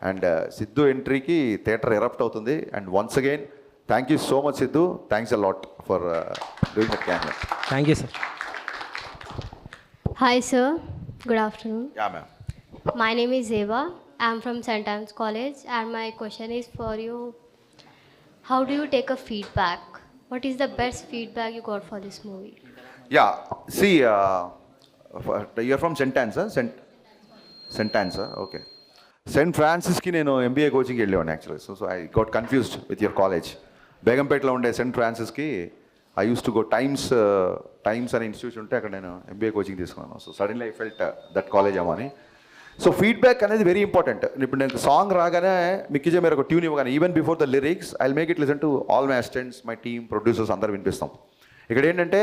అండ్ సిద్ధు ఎంట్రీకి థియేటర్ ఎరప్ట్ అవుతుంది. And once again thank you so much Siddhu, thanks a lot for doing that cameo. Thank you sir. Hi sir, good afternoon. Yeah ma'am. My name is Eva. I am from St. Anne's College and my question is for you. How do you take a feedback? What is the best feedback you got for this movie? Yeah, see, you're from St. Anne's, huh? St. Anne's, okay. St. Francisకి నేను MBA కోచింగ్కి వెళ్ళేవాడిని actually. So I got confused with your college. బేగంపేటలో ఉండే సెయింట్ ఫ్రాన్సిస్కి I use to go Times అనే ఇన్స్టిట్యూషన్ ఉంటే అక్కడ నేను MBA కోచింగ్ తీసుకున్నాను. So suddenly I felt that college అమ్మని. సో ఫీడ్బ్యాక్ అనేది వెరీ ఇంపార్టెంట్. ఇప్పుడు నేను సాంగ్ రాగానే మిక్కిజే మీరు ఒక ట్యూన్ ఇవ్వగానే even before the lyrics I make it listen to all my assistants, my team, producers అందరు వినిపిస్తాం. ఇక్కడ ఏంటంటే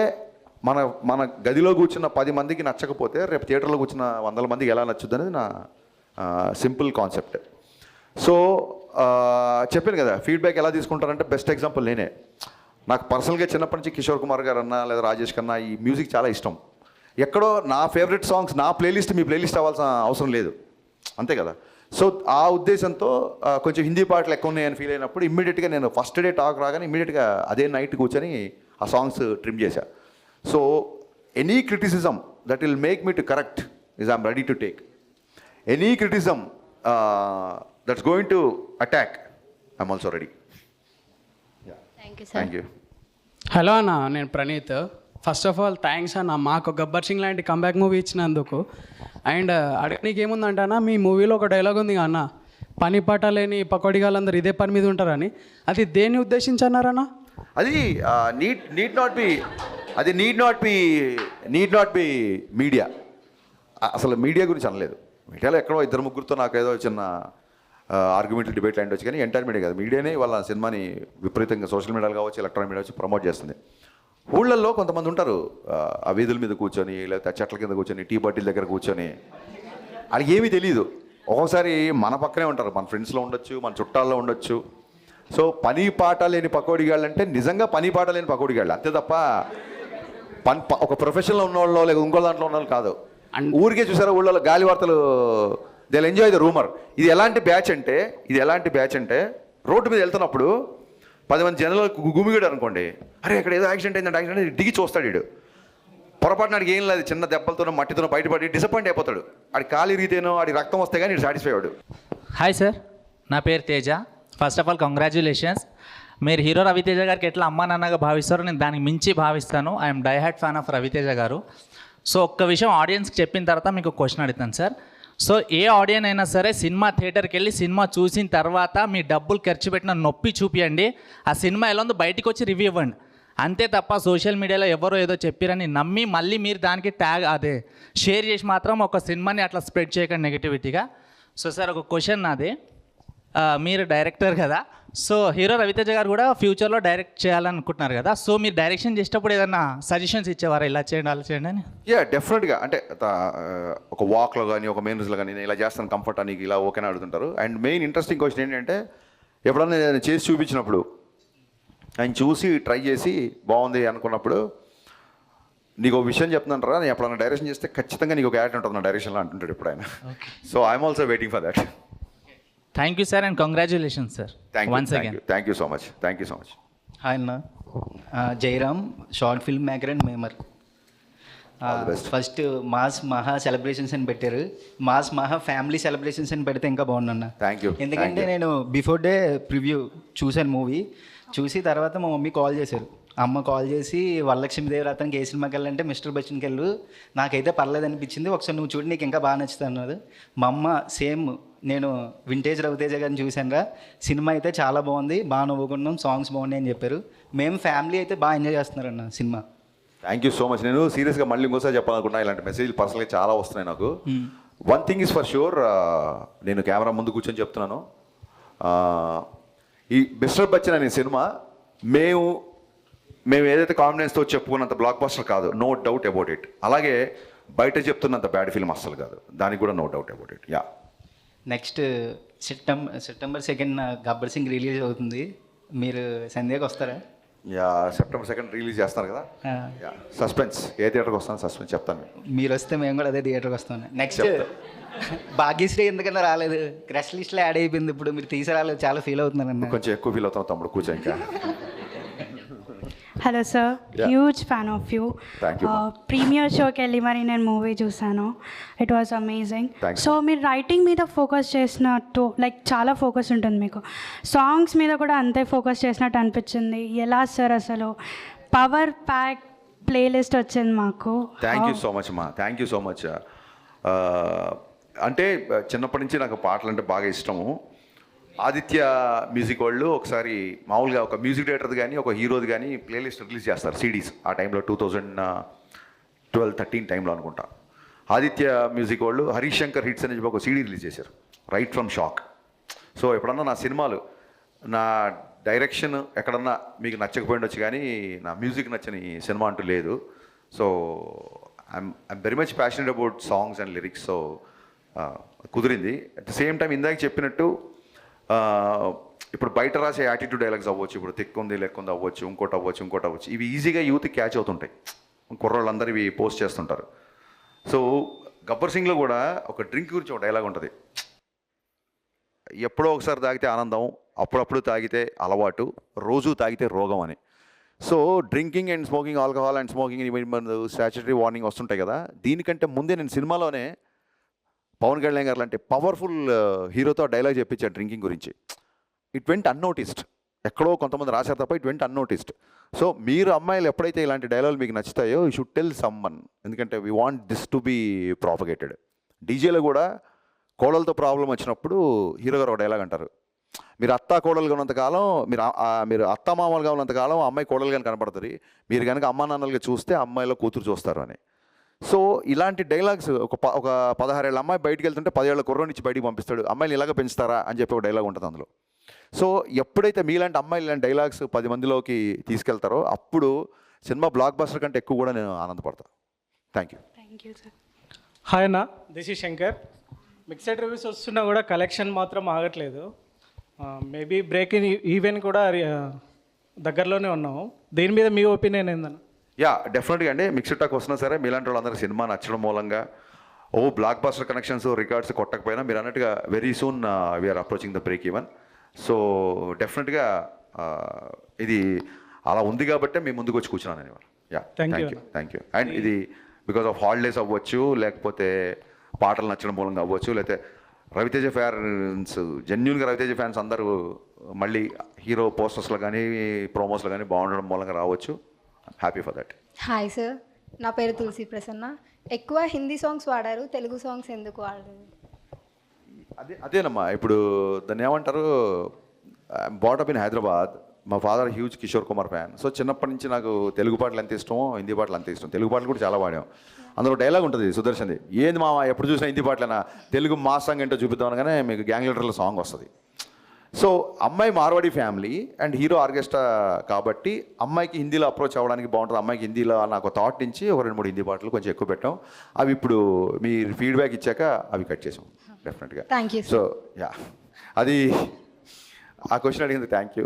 మన గదిలో కూర్చున్న 10 మందికి నచ్చకపోతే రేపు థియేటర్లో కూర్చున్న 100 మందికి ఎలా నచ్చుద్ది అనేది నా సింపుల్ కాన్సెప్ట్. సో చెప్పాను కదా ఫీడ్బ్యాక్ ఎలా తీసుకుంటారంటే బెస్ట్ ఎగ్జాంపుల్ నేనే. నాకు పర్సనల్గా చిన్నప్పటి నుంచి కిషోర్ కుమార్ గారు అన్నా లేదా రాజేష్ కన్నా ఈ మ్యూజిక్ చాలా ఇష్టం. ఎక్కడో నా ఫేవరెట్ సాంగ్స్ నా ప్లేలిస్ట్ మీ ప్లేలిస్ట్ అవ్వాల్సిన అవసరం లేదు, అంతే కదా. సో ఆ ఉద్దేశంతో కొంచెం హిందీ పాటలు ఎక్కువ ఉన్నాయని ఫీల్ అయినప్పుడు ఇమ్మీడియట్గా నేను ఫస్ట్ డే టాక్ రాగానే ఇమ్మీడియట్గా అదే నైట్ కూర్చొని ఆ సాంగ్స్ ట్రిమ్ చేశా. So any criticism that will make me to correct is I'm ready to take. Any criticism that's going to attack I'm also ready. Thank you sir. Thank you. Hello అన్న, నేను Praneeth. First of all thanks అన్న మాకు గబ్బర్ సింగ్ లాంటి కంబ్యాక్ మూవీ ఇచ్చినందుకు. అండ్ అడగనీకి ఏముందంటే అన్న, మీ మూవీలో ఒక డైలాగ్ ఉంది అన్న, పని పాట లేని పకోడిగాళ్ళందరూ ఇదే పని మీద ఉంటారని. అది దేన్ని ఉద్దేశించి అన్నారన్న? అది నీడ్ నాట్ బి మీడియా. అసలు మీడియా గురించి అనలేదు. మీడియాలో ఎక్కడో 2-3 నాకు ఏదో చిన్న ఆర్గ్యుమెంట్లు డిబేట్ లాంటి వచ్చి, కానీ ఎంటైర్ మీడియా కాదు, మీడియానే వాళ్ళ సినిమాని విపరీతంగా సోషల్ మీడియాలో కావచ్చు, ఎలక్ట్రానిక్ మీడియా వచ్చి ప్రమోట్ చేస్తుంది. ఊళ్ళల్లో కొంతమంది ఉంటారు ఆ వీధుల మీద కూర్చొని లేకపోతే చెట్ల కింద కూర్చొని టీ బాటిల్ దగ్గర కూర్చొని వాళ్ళకి ఏమీ తెలియదు. ఒక్కోసారి మన పక్కనే ఉంటారు, మన ఫ్రెండ్స్లో ఉండొచ్చు, మన చుట్టాల్లో ఉండొచ్చు. సో పని పాట లేని పకోడిగాళ్ళు అంటే నిజంగా పని పాట లేని పకోడిగాళ్ళు, అంతే తప్ప ఒక ప్రొఫెషన్లో ఉన్న వాళ్ళు లేదా ఇంకో దాంట్లో ఉన్న వాళ్ళు కాదు. ఊరికే చూసారా ఊళ్ళో గాలి వార్తలు, they will enjoy the rumour. ఇది ఎలాంటి బ్యాచ్ అంటే రోడ్డు మీద వెళ్తున్నప్పుడు 10 మంది జనాలు గుమిగాడు అనుకోండి, అరే ఇక్కడ ఏదో యాక్సిడెంట్ అయిందంటే దిగి చూస్తాడు. వీడు పొరపాటున ఆడికి ఏం లేదు, చిన్న దెబ్బలతోనో మట్టితోనో బయటపడి డిసప్పాయింట్ అయిపోతాడు. ఆడి కాలు ఇరిగితేనో ఆడి రక్తం వస్తే కానీ వీడు సాటిస్ఫై అవ్వడు. హాయ్ సార్, నా పేరు Teja. First of all congratulations. మీరు హీరో రవితేజ గారికి ఎట్లా అమ్మా నాన్నగా భావిస్తారో నేను దానికి మించి భావిస్తాను. I'm die hard fan of Ravi Teja garu. So ఒక్క విషయం ఆడియన్స్కి చెప్పిన తర్వాత మీకు క్వశ్చన్ అడుగుతాను సార్. సో ఏ ఆడియన్ అయినా సరే సినిమా థియేటర్కి వెళ్ళి సినిమా చూసిన తర్వాత మీ డబ్బులు ఖర్చు పెట్టిన నొప్పి చూపియండి, ఆ సినిమా ఎలా ఉందో బయటికి వచ్చి రివ్యూ ఇవ్వండి. అంతే తప్ప సోషల్ మీడియాలో ఎవరో ఏదో చెప్పారని నమ్మి మళ్ళీ మీరు దానికి షేర్ చేసి మాత్రం ఒక సినిమాని అట్లా స్ప్రెడ్ చేయకండి నెగిటివిటీగా. సో సార్ ఒక క్వశ్చన్ నాది, మీరు డైరెక్టర్ కదా, సో హీరో రవితేజ గారు కూడా ఫ్యూచర్లో డైరెక్ట్ చేయాలనుకుంటున్నారు కదా, సో మీరు డైరెక్షన్ చేసేటప్పుడు ఏదన్నా సజెషన్స్ ఇచ్చేవారా, ఇలా చేయండి అలా చేయండి అని? డెఫినెట్గా. అంటే ఒక వాక్లో కానీ ఒక మెయిన్ రీజ్లో కానీ నేను ఇలా చేస్తాను కంఫర్ట్ అని ఇలా ఓకేనా అడుగుతుంటారు. అండ్ మెయిన్ ఇంట్రెస్టింగ్ క్వశ్చన్ ఏంటంటే ఎప్పుడన్నా నేను చేసి చూపించినప్పుడు ఆయన చూసి ట్రై చేసి బాగుంది అనుకున్నప్పుడు, నీకు ఒక విషయం చెప్తున్నాను రా, నేను ఎప్పుడన్నా డైరెక్షన్ చేస్తే ఖచ్చితంగా నీకు ఒక యాక్ట్ ఉంటుంది నా డైరెక్షన్లో అంటుంటాడు ఇప్పుడు ఆయన. So I'm also waiting for that. Thank you sir and congratulations sir. Thank you so much. Hi అన్న, Jayaram, short film maker and memer. First mass మహా సెలబ్రేషన్స్ అని పెట్టారు, మాస్ మహా ఫ్యామిలీ సెలబ్రేషన్స్ అని పెడితే ఇంకా బాగుందన్న. Thank you. ఎందుకంటే నేను బిఫోర్ డే ప్రివ్యూ చూశాను మూవీ, చూసి తర్వాత మా మమ్మీ కాల్ చేశారు. అమ్మ కాల్ చేసి వరలక్ష్మీదేవి రథంకి ఏ సినిమాకి వెళ్ళాలంటే మిస్టర్ బచ్చన్కి వెళ్ళు, నాకైతే పర్లేదు అనిపించింది, ఒకసారి నువ్వు చూడు నీకు ఇంకా బాగా నచ్చుతుంది అన్నది. మా అమ్మ సేమ్ నేను వింటేజ్ రవితేజ గారిని చూశాను రా, సినిమా అయితే చాలా బాగుంది, బాగా నవ్వుకున్నాం, సాంగ్స్ బాగున్నాయి అని చెప్పారు. మేము ఫ్యామిలీ అయితే బాగా ఎంజాయ్ చేస్తున్నారన్న సినిమా. Thank you so much. నేను సీరియస్గా మళ్ళీ ఇంకోసారి చెప్పాలనుకున్నా, ఇలాంటి మెసేజ్లు పర్సనల్గా చాలా వస్తున్నాయి నాకు. One thing is for sure, నేను కెమెరా ముందు కూర్చొని చెప్తున్నాను, ఈ మిస్టర్ బచ్చన్ అనే సినిమా మేము ఏదైతే కాన్ఫిడెన్స్తో చెప్పుకున్నంత బ్లాక్ బస్టర్ కాదు, నో డౌట్ అబౌట్ ఇట్. అలాగే బయట చెప్తున్నంత బ్యాడ్ ఫిల్మ్ అస్సలు కాదు, దానికి కూడా no doubt about it. Yeah. Next September 2 Gabbar Singh release అవుతుంది, మీరు సంధ్యాకి వస్తారా? యా, September 2 రిలీజ్ చేస్తున్నారు కదా. సస్పెన్స్, ఏ థియేటర్కి వస్తాను సస్పెన్స్ చెప్తాను. మీరు వస్తే మేము కూడా అదే థియేటర్కి వస్తాను. నెక్స్ట్ భాగ్యశ్రీ ఎందుకన్నా రాలేదు, క్రష్ లిస్ట్లో యాడ్ అయిపోయింది. ఇప్పుడు మీరు తీసుకురాలేదు, చాలా ఫీల్ అవుతున్నాను. కొంచెం ఎక్కువ ఫీల్ అవుతాం తమ్ముడు, కూర్చో ఇంకా. Hello sir, Yeah. Huge fan of you. Thank you, ma'am. Premiere షోకి వెళ్ళి మరి నేను మూవీ చూసాను, it was amazing. Thanks, so మీరు రైటింగ్ మీద ఫోకస్ చేసినట్టు, లైక్ చాలా ఫోకస్ ఉంటుంది మీకు, సాంగ్స్ మీద కూడా అంతే ఫోకస్ చేసినట్టు అనిపించింది. ఎలా సార్ అసలు పవర్ ప్యాక్ ప్లేలిస్ట్ వచ్చింది మాకు. థ్యాంక్ యూ సో మచ్ అమ్మా, థ్యాంక్ యూ సో మచ్. అంటే చిన్నప్పటి నుంచి నాకు పాటలు అంటే బాగా ఇష్టము. ఆదిత్య మ్యూజిక్ వాళ్ళు ఒకసారి మామూలుగా ఒక మ్యూజిక్ డైరెక్టర్ది కానీ ఒక హీరోది కానీ ప్లేలిస్ట్ రిలీజ్ చేస్తారు, సిడీస్. ఆ టైంలో 2012-13 టైంలో అనుకుంటా. ఆదిత్య మ్యూజిక్ వాళ్ళు హరీష్ శంకర్ హిట్స్ అని చెప్పి ఒక సీడీ రిలీజ్ చేశారు, రైట్ ఫ్రమ్ షాక్. సో ఎప్పుడన్నా నా సినిమాలు, నా డైరెక్షన్ ఎక్కడన్నా మీకు నచ్చకపోయిండొచ్చు కానీ నా మ్యూజిక్ నచ్చని సినిమా అంటూ లేదు. So I'm very much passionate about songs and lyrics. So కుదిరింది. అట్ ద సేమ్ టైం ఇందాక చెప్పినట్టు ఇప్పుడు బయట రాసే యాటిట్యూడ్ డైలాగ్స్ అవ్వచ్చు, ఇప్పుడు తిక్కుంది లెక్కుంది అవ్వచ్చు, ఇంకోటి అవ్వచ్చు, ఇవి ఈజీగా యూత్కి క్యాచ్ అవుతుంటాయి. కుర్రోళ్ళందరూ ఇవి పోస్ట్ చేస్తుంటారు. సో గబ్బర్ సింగ్లో కూడా ఒక డ్రింక్ గురించి ఒక డైలాగ్ ఉంటుంది, ఎప్పుడో ఒకసారి తాగితే ఆనందం, అప్పుడప్పుడు తాగితే అలవాటు, రోజు తాగితే రోగం అని. So drinking and smoking, alcohol and smoking statutory warning వస్తుంటాయి కదా. దీనికంటే ముందే నేను సినిమాలోనే పవన్ కళ్యాణ్ గారు లాంటి పవర్ఫుల్ హీరోతో డైలాగ్ చెప్పించాడు డ్రింకింగ్ గురించి. ఇట్ వెంట్ అన్నోటిస్డ్, ఎక్కడో కొంతమంది రాశారు తప్ప ఇట్ వెంట్ అన్నోటిస్డ్. సో మీరు అమ్మాయిలు ఎప్పుడైతే ఇలాంటి డైలాగులు మీకు నచ్చుతాయో యూ షుడ్ టెల్ సమ్మన్, ఎందుకంటే we want this to be propagated. డీజేలో కూడా కోడలతో ప్రాబ్లం వచ్చినప్పుడు హీరో గారు ఒక డైలాగ్ అంటారు, మీరు అత్తా కోడలుగా ఉన్నంతకాలం, మీరు అత్తా మామూలుగా ఉన్నంతకాలం అమ్మాయి కోడలుగానే కనపడుతుంది, మీరు కనుక అమ్మా నాన్నలుగా చూస్తే అమ్మాయిలో కూతురు చూస్తారు అని. సో ఇలాంటి డైలాగ్స్ ఒక 16 ఏళ్ళ అమ్మాయి బయటికి వెళ్తుంటే 10 ఏళ్ళ కుర్రోని నుంచి బయటికి పంపిస్తాడు, అమ్మాయిని ఇలాగ పెంచుతారా అని చెప్పి ఒక డైలాగ్ ఉంటుంది అందులో. సో ఎప్పుడైతే మీలాంటి అమ్మాయిలు ఇలాంటి డైలాగ్స్ 10 మందిలోకి తీసుకెళ్తారో అప్పుడు సినిమా బ్లాక్ బస్టర్ కంటే ఎక్కువ కూడా నేను ఆనందపడతాను. Thank you. Thank you sir. Hi అన్న, this is Shankar. Mixed reviews వస్తున్నా కూడా కలెక్షన్ మాత్రం ఆగట్లేదు. మేబీ బ్రేక్ ఈవెన్ కూడా దగ్గరలోనే ఉన్నాము. దీని మీద మీ ఒపీనియన్ ఏందన్న? యా, డెఫినెట్గా అండి. మిక్స్డ్ టాక్ వస్తున్నా సరే మీలాంటి వాళ్ళందరూ సినిమా నచ్చడం మూలంగా బ్లాక్ బస్టర్ కనెక్షన్స్ రికార్డ్స్ కొట్టకపోయినా మీరు అన్నట్టుగా very soon we're approaching the break even. So డెఫినెట్గా ఇది అలా ఉంది కాబట్టే మేము ముందుకు వచ్చి కూర్చున్నాను అని. Yeah, thank you. అండ్ ఇది బికాస్ ఆఫ్ హాలిడేస్ అవ్వచ్చు, లేకపోతే పాటలు నచ్చడం మూలంగా అవ్వచ్చు, లేకపోతే రవితేజ ఫ్యాన్స్, జెన్యున్గా రవితేజ ఫ్యాన్స్ అందరూ మళ్ళీ హీరో పోస్టర్స్లో కానీ ప్రోమోస్లో కానీ బాగుండడం మూలంగా రావచ్చు. Happy for that. Hi sir, నా పేరు తులసి ప్రసన్న. ఎక్కువ హిందీ సాంగ్స్ వాడారు, తెలుగు సాంగ్స్ ఎందుకు వాడలేదు? అదేనమ్మా, ఇప్పుడు దాన్ని ఏమంటారు, బాటప్ ఇన్ హైదరాబాద్. మా father huge Kishore Kumar fan. So చిన్నప్పటి నుంచి నాకు తెలుగు పాటలు ఎంత ఇష్టమో హిందీ పాటలు అంత ఇష్టం. తెలుగు పాటలు కూడా చాలా వాడాం. అందులో డైలాగ్ ఉంటుంది సుదర్శన్ది, ఏంది మా ఎప్పుడు చూసినా హిందీ పాటలేనా, తెలుగు మా సాంగ్ ఏంటో చూపిద్దాం అనగానే మీకు గ్యాంగ్ లీడర్ల సాంగ్ వస్తుంది. సో అమ్మాయి Marwari family and hero orchestra కాబట్టి అమ్మాయికి హిందీలో అప్రోచ్ అవ్వడానికి బాగుంటుంది. అమ్మాయికి హిందీలో నాకు థాట్ నుంచి ఒక 2-3 హిందీ పాటలు కొంచెం ఎక్కువ పెట్టాం. అవి ఇప్పుడు మీరు ఫీడ్బ్యాక్ ఇచ్చాక అవి కట్ చేసాం డెఫినెట్గా. Thank you. సో యా, అది ఆ క్వశ్చన్ అడిగింది. Thank you.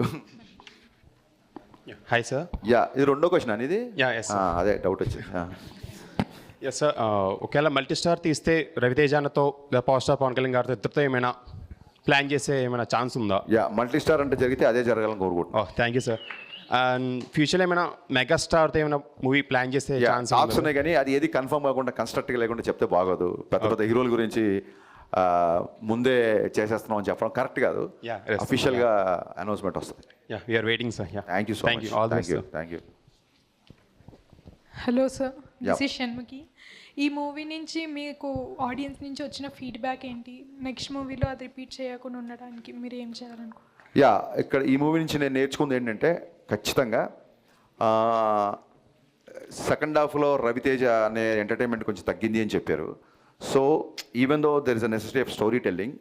Hi sir. Yeah, ఇది రెండో క్వశ్చన్ అనేది. అదే డౌట్ వచ్చింది. ఎస్ సార్, ఒకవేళ మల్టీ స్టార్ తీస్తే రవితేజానతో పవర్ స్టార్ పవన్ కళ్యాణ్ గారితో ఇద్దరితో ఏమైనా ప్లాన్ చేసే ఏమైనా ఛాన్స్ ఉందా? యా, మల్టీ స్టార్ అంటే జరిగితే అదే జరగాలని కోరుకుంటున్నాను. Thank you sir. అండ్ ఫ్యూచర్లో ఏమైనా మెగాస్టార్తో ఏమైనా మూవీ ప్లాన్ చేసే ఛాన్స్ టాక్స్ ఉన్నాయి కానీ అది ఏది కన్ఫర్మ్ కాకుండా కన్స్ట్రక్ట్గా లేకుండా చెప్తే బాగోదు. పెద్ద హీరోల గురించి ముందే చేసేస్తున్నాం అని చెప్పడం కరెక్ట్ కాదు. అఫీషియల్గా అనౌన్స్మెంట్ వస్తుంది. Yeah, we're waiting sir. Thank you so much. Thank you. Hello sir, this is Shanmukhi. ఈ మూవీ నుంచి మీకు ఆడియన్స్ నుంచి వచ్చిన ఫీడ్బ్యాక్ ఏంటి? నెక్స్ట్ మూవీలో అది రిపీట్ చేయకుండా ఉండడానికి మీరు ఏం చేయాలనుకుంటున్నారు? యా, ఇక్కడ ఈ మూవీ నుంచి నేను నేర్చుకుంది ఏంటంటే ఖచ్చితంగా సెకండ్ హాఫ్లో రవితేజ అనే ఎంటర్టైన్మెంట్ కొంచెం తగ్గింది అని చెప్పారు. So even though there is a necessity of story telling,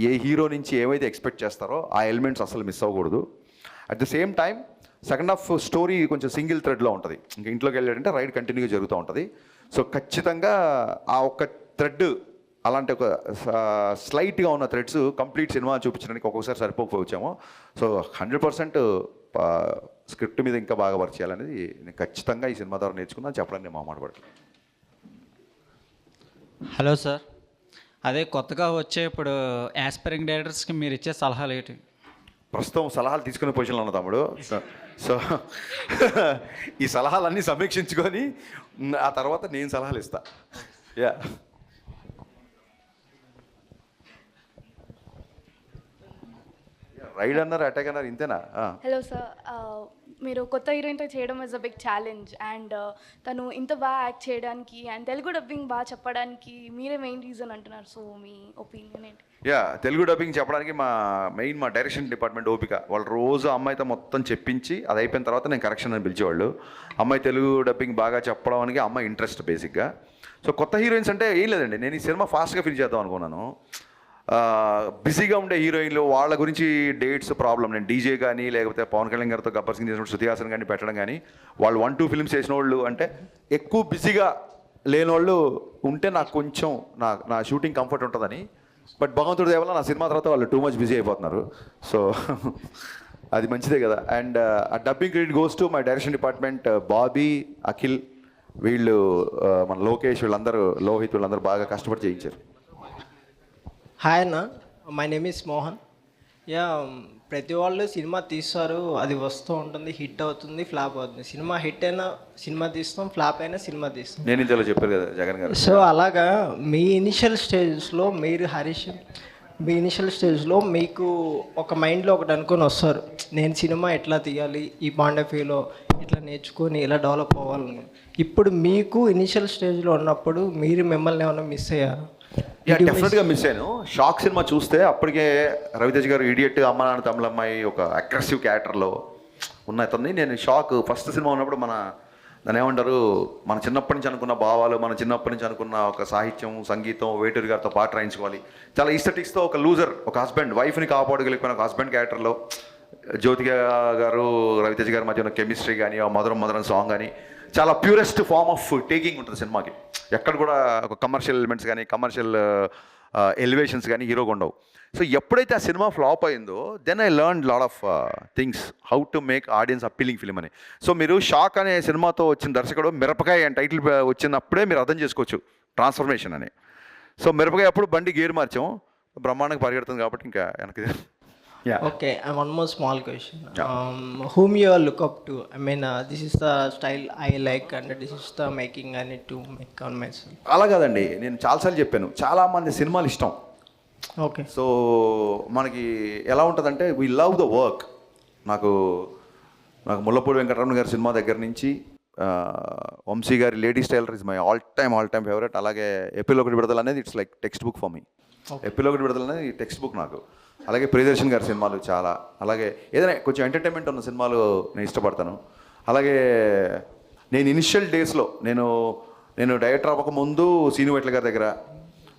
A hero నుంచి ఏమైతే ఎక్స్పెక్ట్ చేస్తారో ఆ ఎలిమెంట్స్ అసలు మిస్ అవ్వకూడదు. At the same time second half story కొంచెం సింగిల్ థ్రెడ్లో ఉంటుంది. ఇంకా ఇంట్లోకి వెళ్ళాడంటే రైడ్ కంటిన్యూగా జరుగుతూ ఉంటుంది. సో ఖచ్చితంగా ఆ ఒక్క థ్రెడ్, అలాంటి ఒక స్లైట్గా ఉన్న థ్రెడ్స్ కంప్లీట్ సినిమా చూపించడానికి ఒక్కొక్కసారి సరిపోకపోవచ్చాము. సో 100% స్క్రిప్ట్ మీద ఇంకా బాగా వర్క్ చేయాలనేది నేను ఖచ్చితంగా ఈ సినిమా ద్వారా నేర్చుకున్నాను చెప్పడానికి నేను మాట్లాడతాను. హలో సార్, అదే కొత్తగా వచ్చే ఇప్పుడు యాస్పైరింగ్ డైరెక్టర్స్కి మీరు ఇచ్చే సలహాలు ఏంటి? ప్రస్తుతం సలహాలు తీసుకునే పొజిషన్లో ఉన్న తమ్ముడు. సో ఈ సలహాలన్నీ సమీక్షించుకొని ఆ తర్వాత నేను సలహాలు ఇస్తా. యా, రైడ్ అన్నారు, అటాక్ అన్నారు, ఇంతేనా? హలో సార్, మీరు కొత్త హీరోయిన్తో చేయడం is a big challenge and తను ఇంత బాగా యాక్ట్ చేయడానికి అండ్ తెలుగు డబ్బింగ్ బాగా చెప్పడానికి మీరే మెయిన్ రీజన్ అంటున్నారు. సో మీ ఒపీనియన్ ఏంటి? యా, తెలుగు డబ్బింగ్ చెప్పడానికి మా డైరెక్షన్ డిపార్ట్మెంట్ ఓపిక. వాళ్ళు రోజు అమ్మాయితో మొత్తం చెప్పించి అది అయిపోయిన తర్వాత నేను కరెక్షన్ అని పిలిచేవాళ్ళు. అమ్మాయి తెలుగు డబ్బింగ్ బాగా చెప్పడానికి అమ్మాయి ఇంట్రెస్ట్ బేసిక్గా. సో కొత్త హీరోయిన్స్ అంటే ఏం లేదండి, నేను ఈ సినిమా ఫాస్ట్గా ఫిల్ చేద్దాం అనుకున్నాను. బిజీగా ఉండే హీరోయిన్లు వాళ్ళ గురించి డేట్స్ ప్రాబ్లం. నేను డీజే కానీ లేకపోతే పవన్ కళ్యాణ్ గారితో గబ్బర్ సింగ్ చేసినప్పుడు శృతి హాసన్ కానీ పెట్టడం కానీ వాళ్ళు 1-2 ఫిల్మ్స్ చేసిన వాళ్ళు అంటే ఎక్కువ బిజీగా లేని వాళ్ళు ఉంటే నాకు కొంచెం నా షూటింగ్ కంఫర్ట్ ఉంటుందని. బట్ భగవంతుడి దేవల్ల నా సినిమా తర్వాత వాళ్ళు టూ మచ్ బిజీ అయిపోతున్నారు. సో అది మంచిదే కదా. అండ్ ఆ dubbing credit goes to my direction department, Bobby, Akhil, వీళ్ళు మన లోకేష్, వీళ్ళందరూ, లోహిత్, వీళ్ళందరూ బాగా కష్టపడి చేయించారు. హాయ్ అన్న, my name is Mohan. Yeah, ప్రతి వాళ్ళు సినిమా తీస్తారు, అది వస్తూ ఉంటుంది, హిట్ అవుతుంది, ఫ్లాప్ అవుతుంది. సినిమా హిట్ అయినా సినిమా తీస్తాం, ఫ్లాప్ అయినా సినిమా తీస్తాం. నేను ఇంతలో చెప్పారు కదా జగన్ గారు. సో అలాగా మీ ఇనిషియల్ స్టేజ్లో మీరు హరీష్, మీ ఇనిషియల్ స్టేజ్లో మీకు ఒక మైండ్లో ఒకటి అనుకొని వస్తారు, నేను సినిమా ఎట్లా తీయాలి, ఈ పాయింట్ ఆఫ్ వ్యూలో ఇట్లా నేర్చుకొని ఇలా డెవలప్ అవ్వాలని. ఇప్పుడు మీకు ఇనిషియల్ స్టేజ్లో ఉన్నప్పుడు మీరు మిమ్మల్ని ఏమైనా మిస్ అయ్యారు? డెఫినెట్గా మిస్ అయ్యాను. షాక్ సినిమా చూస్తే అప్పటికే రవితేజ్ గారు ఇడియట్, అమ్మ నాన్న తమిళ అమ్మాయి ఒక అగ్రెసివ్ క్యారెక్టర్లో ఉన్నతుంది. నేను షాక్. ఫస్ట్ సినిమా ఉన్నప్పుడు దాన్ని ఏమంటారు, మన చిన్నప్పటి నుంచి అనుకున్న భావాలు, మన చిన్నప్పటి నుంచి అనుకున్న ఒక సాహిత్యం, సంగీతం, వేటూరి గారితో పాట రాయించుకోవాలి, చాలా ఈస్థెటిక్స్తో ఒక లూజర్, ఒక హస్బెండ్, వైఫ్ని కాపాడగలిగిపోయిన ఒక హస్బెండ్ క్యారెక్టర్లో జ్యోతిక గారు రవితేజ్ గారి మధ్య ఉన్న కెమిస్ట్రీ కానీ, ఆ మధురం మధురం సాంగ్ కానీ చాలా ప్యూరెస్ట్ ఫార్మ్ ఆఫ్ టేకింగ్ ఉంటుంది సినిమాకి. ఎక్కడ కూడా ఒక కమర్షియల్ ఎలిమెంట్స్ కానీ, కమర్షియల్ ఎలివేషన్స్ కానీ హీరోగా ఉండవు. సో ఎప్పుడైతే ఆ సినిమా ఫ్లాప్ అయిందో then I learn lot of things, how to make audience appealing film అని. సో మీరు షాక్ అనే సినిమాతో వచ్చిన దర్శకుడు మిరపకాయ అని టైటిల్ వచ్చినప్పుడే మీరు అర్థం చేసుకోవచ్చు ట్రాన్స్ఫర్మేషన్ అని. సో మిరపకాయ అప్పుడు బండి గేర్ మార్చాం, బ్రహ్మాండంగా పరిగెడుతుంది కాబట్టి ఇంకా వెనక్కి. Okay, and one more small question. Whom you look up to? I mean, this is the style I like and this is the making I need to make on myself. అలా కాదండి, నేను చాలాసార్లు చెప్పాను, చాలామంది సినిమాలు ఇష్టం. ఓకే. సో మనకి ఎలా ఉంటుందంటే వీ లవ్ ద వర్క్. నాకు ముల్లపూడి వెంకటరమణ గారి సినిమా దగ్గర నుంచి వంశీ గారి ladies tailor is my all time favourite. అలాగే ఎపిలోకి విడుదల అనేది it's like text book for me. ఎపిలోకి విడుదల అనేది టెక్స్ట్ బుక్ నాకు. అలాగే ప్రియదర్శన్ గారి సినిమాలు చాలా, అలాగే ఏదైనా కొంచెం ఎంటర్టైన్మెంట్ ఉన్న సినిమాలు నేను ఇష్టపడతాను. అలాగే నేను ఇనిషియల్ డేస్లో నేను డైరెక్టర్ అవ్వకముందు సీనువెట్ల గారి దగ్గర,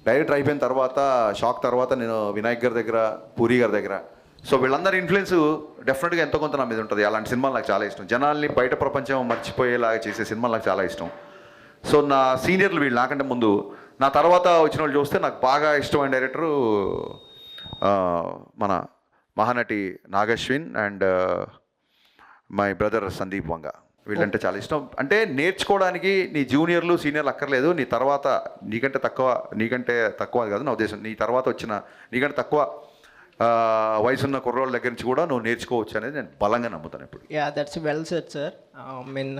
డైరెక్టర్ అయిపోయిన తర్వాత షాక్ తర్వాత నేను వినాయక్ గారి దగ్గర, పూరి గారి దగ్గర. సో వీళ్ళందరి ఇన్ఫ్లుయెన్స్ డెఫినెట్గా ఎంతో కొంత నా మీద ఉంటుంది. అలాంటి సినిమాలు నాకు చాలా ఇష్టం. జనాల్ని బయట ప్రపంచం మర్చిపోయేలాగా చేసే సినిమాలు నాకు చాలా ఇష్టం. సో నా సీనియర్లు వీళ్ళు నాకంటే ముందు, నా తర్వాత వచ్చిన వాళ్ళు చూస్తే నాకు బాగా ఇష్టమైన డైరెక్టరు మన Mahanati Nag Ashwin and my brother Sandeep Vanga. వీళ్ళంటే చాలా ఇష్టం. అంటే నేర్చుకోవడానికి నీ జూనియర్లు సీనియర్లు అక్కర్లేదు, నీ తర్వాత నీకంటే తక్కువ కాదు నా ఉద్దేశం, నీ తర్వాత వచ్చిన నీకంటే తక్కువ వయసున్న కుర్రోళ్ళ దగ్గర నుంచి కూడా నువ్వు నేర్చుకోవచ్చు అనేది నేను బలంగా నమ్ముతాను ఇప్పుడు. Yeah, that's well said sir. Mean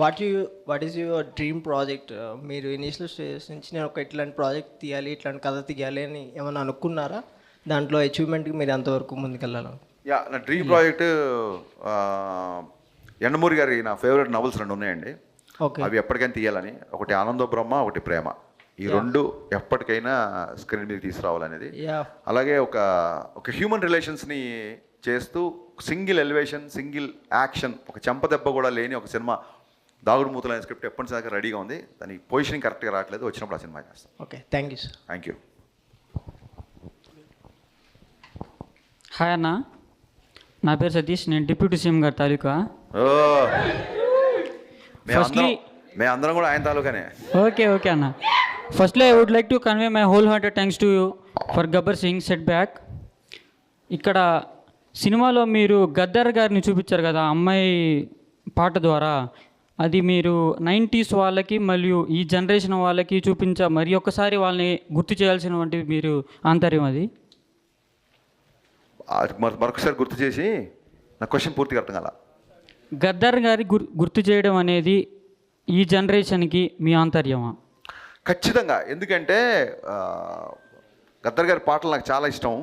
what is your dream project? మీరు ఇనిషియల్ స్టేజ్ నుంచి నేను ఒక ఇట్లాంటి ప్రాజెక్ట్ తీయాలి, ఇట్లాంటి కథ తీయాలి అని ఏమైనా అనుకున్నారా? దాంట్లో అచీవ్మెంట్కి మీరు ఎంతవరకు ముందుకెళ్ళాలి? యా, నా డ్రీమ్ ప్రాజెక్ట్ ఎండమూరి గారి నా ఫేవరెట్ నవల్స్ 2 ఉన్నాయండి. అవి ఎప్పటికైనా తీయాలని. ఒకటి ఆనందో బ్రహ్మ, ఒకటి ప్రేమ. ఈ 2 ఎప్పటికైనా స్క్రీన్ మీద తీసుకురావాలనేది. అలాగే ఒక హ్యూమన్ రిలేషన్స్ని చేస్తూ సింగిల్ ఎలివేషన్, సింగిల్ యాక్షన్, ఒక చెంపదెబ్బ కూడా లేని ఒక సినిమా దాగుడు మూతలైన స్క్రిప్ట్ ఎప్పటిదాకా రెడీగా ఉంది. దాని పొజిషనింగ్ కరెక్ట్గా రావట్లేదు, వచ్చినప్పుడు ఆ సినిమా చేస్తాం. Okay, thank you sir. Thank you. Hi అన్న, నా పేరు సతీష్, నేను డిప్యూటీ సీఎం గారి తాలూకా. అందరం కూడా ఆయన తాలూకానే. ఓకే అన్న. Firstly I would like to convey my whole hearted thanks to you for Gabbar Singh set back. ఇక్కడ సినిమాలో మీరు గద్దర్ గారిని చూపించారు కదా అమ్మాయి పాట ద్వారా. అది మీరు 90s వాళ్ళకి మరియు ఈ జనరేషన్ వాళ్ళకి మరి ఒక్కసారి వాళ్ళని గుర్తు చేయాల్సినటువంటి మీరు ఆంతర్యం అది. మరొకసారి గుర్తు చేసి నా క్వశ్చన్ పూర్తిగా అర్థం కాల. గద్దర్ గారి గుర్తు చేయడం అనేది ఈ జనరేషన్కి మీ ఆంతర్యమా? ఖచ్చితంగా. ఎందుకంటే గద్దర్ గారి పాటలు నాకు చాలా ఇష్టం.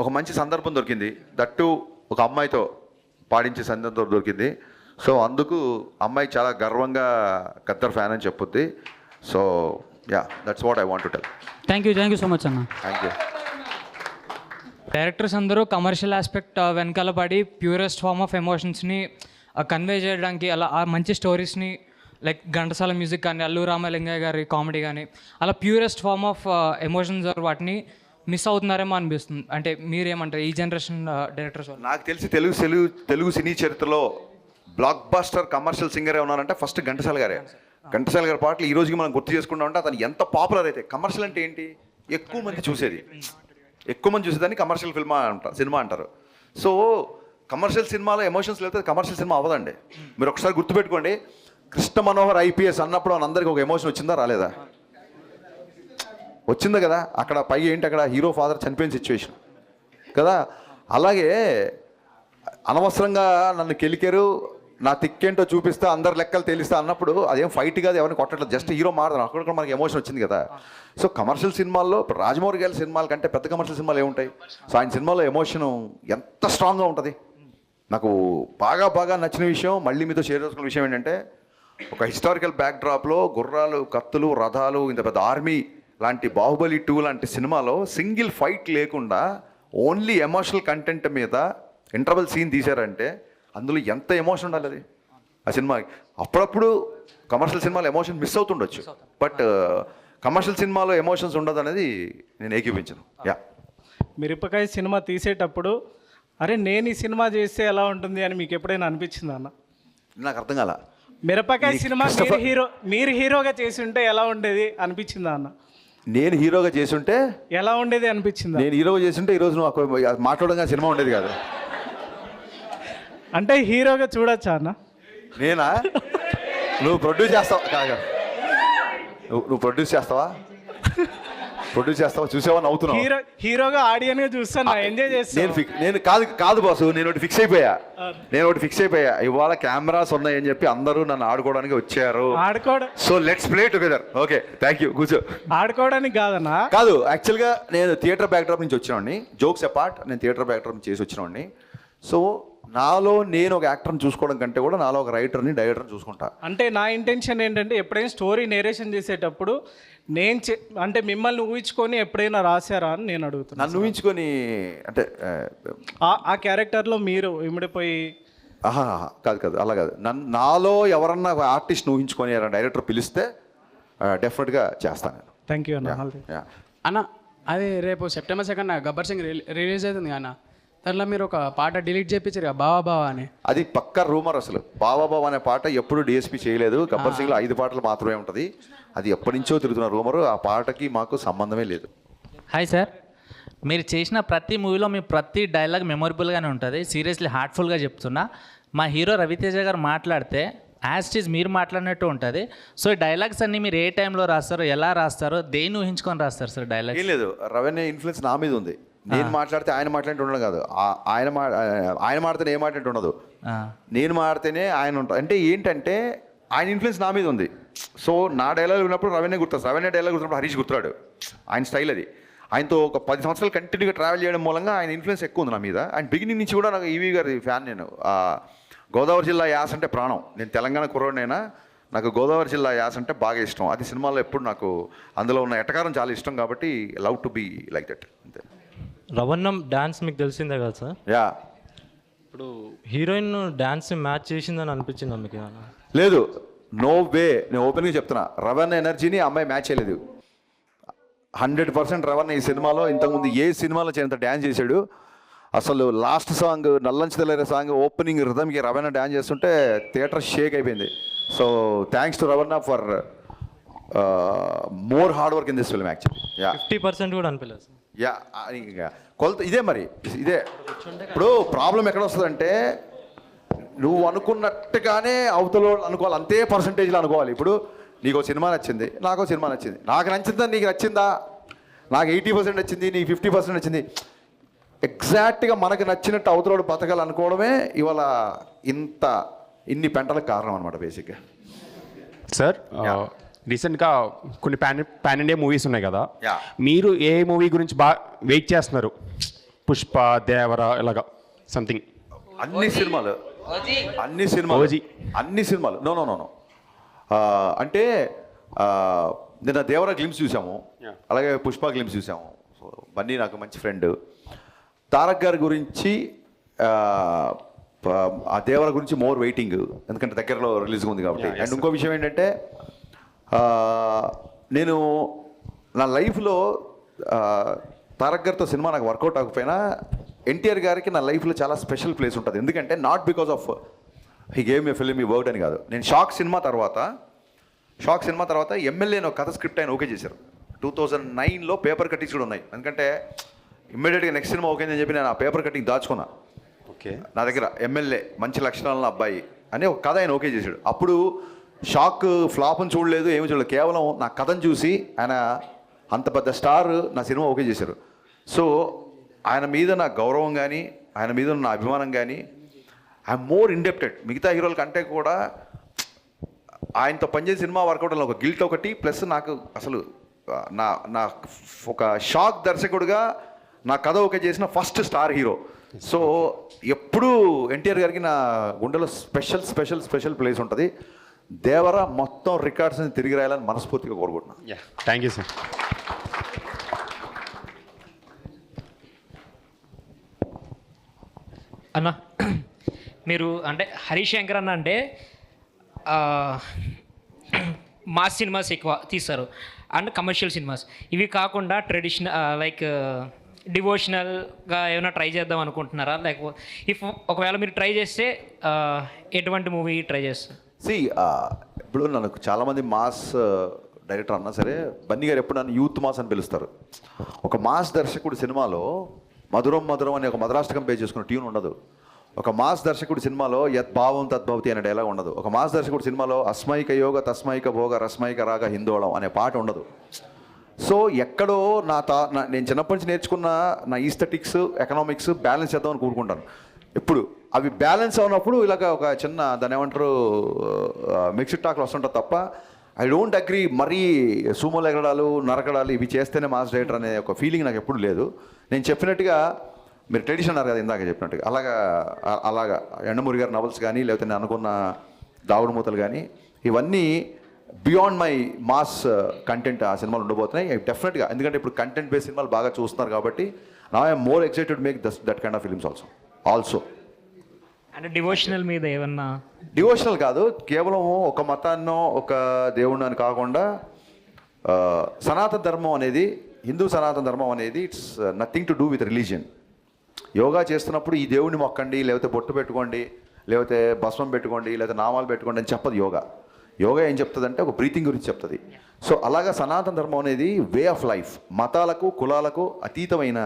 ఒక మంచి సందర్భం దొరికింది, దట్టు ఒక అమ్మాయితో పాడించే సందర్భం దొరికింది. సో అందుకు అమ్మాయి చాలా గర్వంగా గద్దర్ ఫ్యాన్ అని చెప్పుద్ది. So yeah, that's what I want to tell. Thank you so much అన్న. Thank you. డైరెక్టర్స్ అందరూ కమర్షియల్ ఆస్పెక్ట్ వెనకాల పడి ప్యూరెస్ట్ ఫార్మ్ ఆఫ్ ఎమోషన్స్ని కన్వే చేయడానికి, అలా ఆ మంచి స్టోరీస్ని లైక్ ఘంటసాల మ్యూజిక్ కానీ, అల్లు రామలింగయ్య గారి కామెడీ కానీ, అలా ప్యూరెస్ట్ ఫార్మ్ ఆఫ్ ఎమోషన్స్ వాటిని మిస్ అవుతున్నారేమో అనిపిస్తుంది. అంటే మీరేమంటారు ఈ జనరేషన్ డైరెక్టర్స్? నాకు తెలిసి తెలుగు సినీ చరిత్రలో బ్లాక్ బాస్టర్ కమర్షియల్ సింగరే ఉన్నారంటే ఫస్ట్ ఘంటసాల గారే. ఘంటసాల గారి పాటలు ఈ రోజుకి మనం గుర్తు చేసుకుంటా ఉంటే అతను ఎంత పాపులర్ అయితే. కమర్షియల్ అంటే ఏంటి? ఎక్కువ మంది చూసేదాన్ని కమర్షియల్ సినిమా అంటారు. సో కమర్షియల్ సినిమాలో ఎమోషన్స్ లేకపోతే కమర్షియల్ సినిమా అవ్వదండి. మీరు ఒకసారి గుర్తుపెట్టుకోండి, కృష్ణ మనోహర్ ఐపీఎస్ అన్నప్పుడు అందరికీ ఒక ఎమోషన్ వచ్చిందా రాలేదా? వచ్చిందా కదా. అక్కడ పై ఏంటి, అక్కడ హీరో ఫాదర్ చనిపోయిన సిచ్యువేషన్ కదా. అలాగే అనవసరంగా నన్ను కెలికారు, నా తిక్కేంటో చూపిస్తా, అందరు లెక్కలు తేలిస్తా అన్నప్పుడు అదేం ఫైట్ కాదు, ఎవరిని కొట్టట్లేదు, జస్ట్ హీరో మారదు. అక్కడ కూడా మనకి ఎమోషన్ వచ్చింది కదా. సో కమర్షియల్ సినిమాల్లో ఇప్పుడు రాజమౌళి గారి సినిమాల కంటే పెద్ద కమర్షియల్ సినిమాలు ఏముంటాయి? సో ఆయన సినిమాలో ఎమోషన్ ఎంత స్ట్రాంగ్గా ఉంటుంది. నాకు బాగా నచ్చిన విషయం, మళ్ళీ మీతో షేర్ చేసుకున్న విషయం ఏంటంటే, ఒక హిస్టారికల్ బ్యాక్డ్రాప్లో గుర్రాలు, కత్తులు, రథాలు, ఇంత పెద్ద ఆర్మీ లాంటి బాహుబలి 2 లాంటి సినిమాలో సింగిల్ ఫైట్ లేకుండా ఓన్లీ ఎమోషనల్ కంటెంట్ మీద ఇంటర్వల్ సీన్ తీశారంటే అందులో ఎంత ఎమోషన్ ఉండాలి అది ఆ సినిమాకి. అప్పుడప్పుడు కమర్షియల్ సినిమాలో ఎమోషన్ మిస్ అవుతుండొచ్చు, బట్ కమర్షియల్ సినిమాలో ఎమోషన్స్ ఉండదు అనేది నేను ఏకీపించను. యా, మిరపకాయ సినిమా తీసేటప్పుడు అరే నేను ఈ సినిమా చేస్తే ఎలా ఉంటుంది అని మీకు ఎప్పుడైనా అనిపించిందా అన్న? నాకు అర్థం కాల. మిరపకాయ సినిమా మీరు హీరోగా చేసి ఉంటే ఎలా ఉండేది అనిపించిందా అన్న? నేను హీరోగా చేసుంటే ఎలా ఉండేది అనిపించిందా? నేను హీరోగా చేస్తుంటే ఈరోజు నువ్వు మాట్లాడగా సినిమా ఉండేది కాదు. అంటే హీరోగా చూడొచ్చా అన్న? నేనా? నువ్వు ప్రొడ్యూస్ చేస్తావా? కాదు, నువ్వు ప్రొడ్యూస్ చేస్తావా? చూసావా? నవ్వుతున్నావు. హీరోగా ఆడియన్గా చూస్తాను, ఎంజాయ్ చేస్తాను. నేను కాదు బాసు, నేను ఒకటి ఫిక్స్ అయిపోయా. ఇవాళ కెమెరాస్ ఉన్నాయని చెప్పి అందరూ నన్ను ఆడుకోవడానికి వచ్చారు. So let's play together. Okay, thank you. కూర్చో. ఆడుకోవడానికి కాదన్నా? కాదు, యాక్చువల్గా నేను థియేటర్ బ్యాక్డ్రాప్ నుంచి వచ్చినవాడిని. జోక్స్ అపార్ట్, నేను థియేటర్ బ్యాక్డ్రాప్ చేసి వచ్చినవాడిని. సో నాలో నేను ఒక యాక్టర్ని చూసుకోవడం కంటే కూడా నాలో ఒక రైటర్ని, డైరెక్టర్ని చూసుకుంటా. అంటే నా ఇంటెన్షన్ ఏంటంటే, ఎప్పుడైనా స్టోరీ నేరేషన్ చేసేటప్పుడు అంటే మిమ్మల్ని ఊహించుకొని ఎప్పుడైనా రాశారా అని నేను అడుగుతున్నాను. నన్ను ఊహించుకొని అంటే ఆ క్యారెక్టర్లో మీరు ఇమిడిపోయి? కాదు, అలా కాదు. నాలో ఎవరన్నా ఆర్టిస్ట్ ఊహించుకొని డైరెక్టర్ పిలిస్తే డెఫినెట్గా చేస్తాను. థ్యాంక్ యూ అన్న. అన్న, అది రేపు సెప్టెంబర్ 2 గబ్బర్ సింగ్ రిలీజ్ అవుతుంది అన్న. దాంట్లో మీరు ఒక పాట డిలీట్ చేయించారు కదా, బావా అని. అది పక్క రూమర్. అసలు బావా అనే పాట ఎప్పుడు డిఎస్పీ చేయలేదు. గబ్బర్ సింగ్లో 5 పాటలు మాత్రమే ఉంటుంది. అది ఎప్పటి నుంచో తిరుగుతున్న రూమరు. ఆ పాటకి మాకు సంబంధమే లేదు. హాయ్ సార్, మీరు చేసిన ప్రతి మూవీలో మీ ప్రతి డైలాగ్ మెమొరబుల్గానే ఉంటుంది. సీరియస్లీ హార్ట్ఫుల్గా చెప్తున్నా. మా హీరో రవితేజ గారు మాట్లాడితే యాజ్ ఇట్ ఈజ్ మీరు మాట్లాడినట్టు ఉంటుంది. సో ఈ డైలాగ్స్ అన్నీ మీరు ఏ టైంలో రాస్తారో, ఎలా రాస్తారో, దేన్ని ఊహించుకొని రాస్తారు సార్ డైలాగ్? ఏం లేదు, రవీణ ఇన్ఫ్లుయెన్స్ నా మీద ఉంది. నేను మాట్లాడితే ఆయన మాట్లాడితే ఉండడం కాదు, ఆయన మాడితేనే ఏ మాట్లాడితే ఉండదు, నేను మాడితేనే ఆయన ఉంటాడు. అంటే ఏంటంటే ఆయన ఇన్ఫ్లుయెన్స్ నా మీద ఉంది. సో నా డైలాగ్ విన్నప్పుడు రవీణ గుర్తొస్తుంది, రవీణ డైలాగ్ గుర్తున్నప్పుడు హరీష్ గుర్తురాడు. ఆయన స్టైల్ అది. ఆయనతో ఒక 10 సంవత్సరాలు కంటిన్యూగా ట్రావెల్ చేయడం మూలంగా ఆయన ఇన్ఫ్లుయెన్స్ ఎక్కువ ఉంది నా మీద. ఆయన బిగినింగ్ నుంచి కూడా నాకు ఈవీ గారి ఫ్యాన్. నేను గోదావరి జిల్లా యాస అంటే ప్రాణం. నేను తెలంగాణ కుర్రోడినైనా నాకు గోదావరి జిల్లా యాస అంటే బాగా ఇష్టం. అది సినిమాలో ఎప్పుడు నాకు అందులో ఉన్న ఎటకారం చాలా ఇష్టం కాబట్టి love to be like that. అంతే. రవణం డ్యాన్స్ మీకు తెలిసిందే కదా సార్? యా. ఇప్పుడు హీరోయిన్ డ్యాన్స్ మ్యాచ్ చేసిందని అనిపించిందా మీకు? లేదు, నో వే. నేను ఓపెన్గా చెప్తున్నా, రవణ ఎనర్జీని అమ్మాయి మ్యాచ్ చేయలేదు. 100% రవణ ఈ సినిమాలో ఇంతకుముందు ఏ సినిమాలో చేయంత డ్యాన్స్ చేశాడు. అసలు లాస్ట్ సాంగ్ నల్లంచి తెల్లరే సాంగ్ ఓపెనింగ్ రిథమ్కి రవణ డ్యాన్స్ చేస్తుంటే థియేటర్ షేక్ అయిపోయింది. So thanks to Ravana for more hard work in this film actually. 50% కూడా అనిపించలేదు. యా, కొలత ఇదే. మరి ఇదే ఇప్పుడు ప్రాబ్లం ఎక్కడ వస్తుందంటే, నువ్వు అనుకున్నట్టుగానే అవతల అనుకోవాలి, అంతే పర్సంటేజ్లో అనుకోవాలి. ఇప్పుడు నీకు సినిమా నచ్చింది, నాకు సినిమా నచ్చింది, నాకు నచ్చిందా నీకు నచ్చిందా, నాకు 80% నచ్చింది, నీకు 50% నచ్చింది. ఎగ్జాక్ట్గా మనకు నచ్చినట్టు అవతలోడు బతకాలనుకోవడమే ఇవాళ ఇన్ని పెంటలకు కారణం అనమాట బేసిక్గా. సార్ రీసెంట్గా కొన్ని పాన్ ఇండియా మూవీస్ ఉన్నాయి కదా, Yeah. మీరు ఏ మూవీ గురించి బాగా వెయిట్ చేస్తున్నారు? పుష్ప, దేవర, ఇలాగా సంథింగ్. అన్ని సినిమాలు నో నో నో నో అంటే నిన్న దేవర గ్లిమ్స్ చూసాము, అలాగే పుష్ప గ్లిమ్స్ చూసాము. సో బన్నీ నాకు మంచి ఫ్రెండ్. తారక్ గారి గురించి ఆ దేవర గురించి మోర్ వెయిటింగ్, ఎందుకంటే దగ్గరలో రిలీజ్గా ఉంది కాబట్టి. అండ్ ఇంకో విషయం ఏంటంటే నేను నా లైఫ్లో తారక్ గారితో సినిమా నాకు వర్కౌట్ అవ్వకపోయినా ఎన్టీఆర్ గారికి నా లైఫ్లో చాలా స్పెషల్ ప్లేస్ ఉంటుంది. ఎందుకంటే not because of he gave A film, ఈ వర్క్ అని కాదు. నేను షాక్ సినిమా తర్వాత ఎమ్మెల్యే ఒక కథ స్క్రిప్ట్ ఆయన ఓకే చేశారు. 2009లో పేపర్ కట్టింగ్స్ కూడా ఉన్నాయి. ఎందుకంటే ఇమ్మీడియట్గా నెక్స్ట్ సినిమా ఓకే అని చెప్పి నేను ఆ పేపర్ కట్టింగ్ దాచుకున్నా. ఓకే, నా దగ్గర ఎమ్మెల్యే మంచి లక్షణాలను అబ్బాయి అని ఒక కథ ఆయన ఓకే చేశాడు. అప్పుడు షాక్ ఫ్లాప్ని చూడలేదు, ఏమి చూడలేదు, కేవలం నా కథను చూసి ఆయన అంత పెద్ద స్టార్ నా సినిమా ఓకే చేశారు. సో ఆయన మీద నా గౌరవం కానీ, ఆయన మీద నా అభిమానం కానీ, ఐఎమ్ మోర్ ఇండెప్టెడ్. మిగతా హీరోల కంటే కూడా ఆయనతో పనిచేసే సినిమా వర్కౌట్ ఒక గిల్ట్ ఒకటి, ప్లస్ నాకు అసలు నా ఒక షాక్ దర్శకుడిగా నా కథ ఓకే చేసిన ఫస్ట్ స్టార్ హీరో. సో ఎప్పుడూ ఎన్టీఆర్ గారికి నా గుండెలో స్పెషల్ స్పెషల్ స్పెషల్ ప్లేస్ ఉంటుంది. దేవర మొత్తం రికార్డ్స్ని తిరిగి రాయాలని మనస్ఫూర్తిగా కోరుకుంటున్నాను. Thank you sir. అన్న మీరు అంటే హరీష్ శంకర్ అన్న అంటే మాస్ సినిమాస్ ఎక్కువ తీస్తారు అండ్ కమర్షియల్ సినిమాస్. ఇవి కాకుండా ట్రెడిషనల్ లైక్ డివోషనల్గా ఏమైనా ట్రై చేద్దాం అనుకుంటున్నారా? లేకపోతే ఒకవేళ మీరు ట్రై చేస్తే ఎటువంటి మూవీ ట్రై చేస్తారు? ఇప్పుడు నాకు చాలామంది మాస్ డైరెక్టర్ అన్నా సరే, బన్నీ గారు ఎప్పుడు నన్ను యూత్ మాస్ అని పిలుస్తారు. ఒక మాస్ దర్శకుడు సినిమాలో మధురం మధురం అనే ఒక మద్రాష్టకం పే చేసుకున్న ట్యూన్ ఉండదు. ఒక మాస్ దర్శకుడు సినిమాలో యద్భావం తద్భవతి అనే డైలాగ్ ఉండదు. ఒక మాస్ దర్శకుడు సినిమాలో అస్మైక యోగ తస్మైక భోగ రస్మైక రాగ హిందోళం అనే పాట ఉండదు. సో ఎక్కడో నేను చిన్నప్పటి నుంచి నేర్చుకున్న నా ఈస్థెటిక్స్, ఎకనామిక్స్ బ్యాలెన్స్ చేద్దామని కోరుకుంటాను. ఎప్పుడు అవి బ్యాలెన్స్ అవునప్పుడు ఇలాగ ఒక చిన్న దాని ఏమంటారు మిక్స్డ్ టాక్లు వస్తుంటుంది తప్ప ఐ డోంట్ అగ్రీ మరీ సూమోలు ఎగరడాలు నరకడాలు ఇవి చేస్తేనే మాస్ డైరెక్టర్ అనే ఒక ఫీలింగ్ నాకు ఎప్పుడు లేదు. నేను చెప్పినట్టుగా మీరు ట్రెడిషన్ అన్నారు కదా ఇందాక చెప్పినట్టుగా, అలాగా ఎండమూరి గారి నవల్స్ కానీ, లేకపోతే నేను అనుకున్న దావుడు మూతలు కానీ, ఇవన్నీ బియాండ్ మై మాస్ కంటెంట్ ఆ సినిమాలు ఉండబోతున్నాయి డెఫినెట్గా. ఎందుకంటే ఇప్పుడు కంటెంట్ బేస్డ్ సినిమాలు బాగా చూస్తున్నారు కాబట్టి నా I'm more excited make that kind of films also. అంటే డివోషనల్ మీద ఏమన్నా? డివోషనల్ కాదు, కేవలం ఒక మతాన్నో ఒక దేవుడిని అని కాకుండా సనాతన ధర్మం అనేది, హిందూ సనాతన ధర్మం అనేది it's nothing to do with religion. Yoga చేస్తున్నప్పుడు ఈ దేవుడిని మొక్కండి, లేకపోతే బొట్టు పెట్టుకోండి, లేకపోతే భస్మం పెట్టుకోండి, లేకపోతే నామాలు పెట్టుకోండి అని చెప్పదు యోగా. యోగా ఏం చెప్తుందంటే ఒక బ్రీతింగ్ గురించి చెప్తుంది. సో అలాగా సనాతన ధర్మం అనేది వే ఆఫ్ లైఫ్, మతాలకు కులాలకు అతీతమైన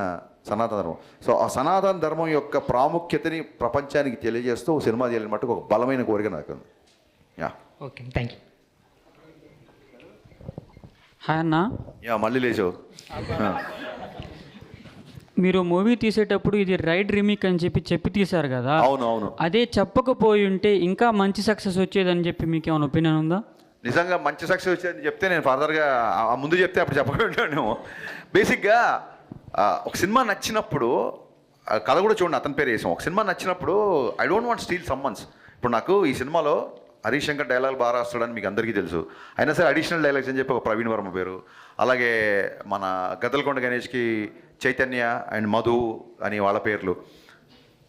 సనాతన ధర్మం. సో ఆ సనాతన ధర్మం యొక్క ప్రాముఖ్యతని ప్రపంచానికి తెలియజేస్తూ సినిమా చేయాలని మటుకు ఒక బలమైన కోరిక నాకు ఉంది. Okay, thank you. హాయ్ అన్న. మళ్ళీ లేచావు. మీరు మూవీ తీసేటప్పుడు ఇది రైడ్ రీమేక్ అని చెప్పి తీశారు కదా. అవును. అదే చెప్పకపోయి ఉంటే ఇంకా మంచి సక్సెస్ వచ్చేదని చెప్పి మీకు ఏమైనా ఒపీనియన్ ఉందా? నిజంగా మంచి సక్సెస్ వచ్చేదని చెప్తే నేను ఫర్దర్గా ముందు చెప్తే అప్పుడు చెప్పకుండా బేసిక్గా ఒక సినిమా నచ్చినప్పుడు కథ కూడా చూడండి, అతని పేరు వేసాం. ఒక సినిమా నచ్చినప్పుడు I don't want steal summons. ఇప్పుడు నాకు ఈ సినిమాలో హరీష్ శంకర్ డైలాగ్ బాగా రాస్తాడని మీకు అందరికీ తెలుసు. అయినా సరే అడిషనల్ డైలాగ్స్ అని చెప్పి ఒక ప్రవీణ్ వర్మ పేరు, అలాగే మన గద్దలకొండ గణేష్కి చైతన్య అండ్ మధు అని వాళ్ళ పేర్లు.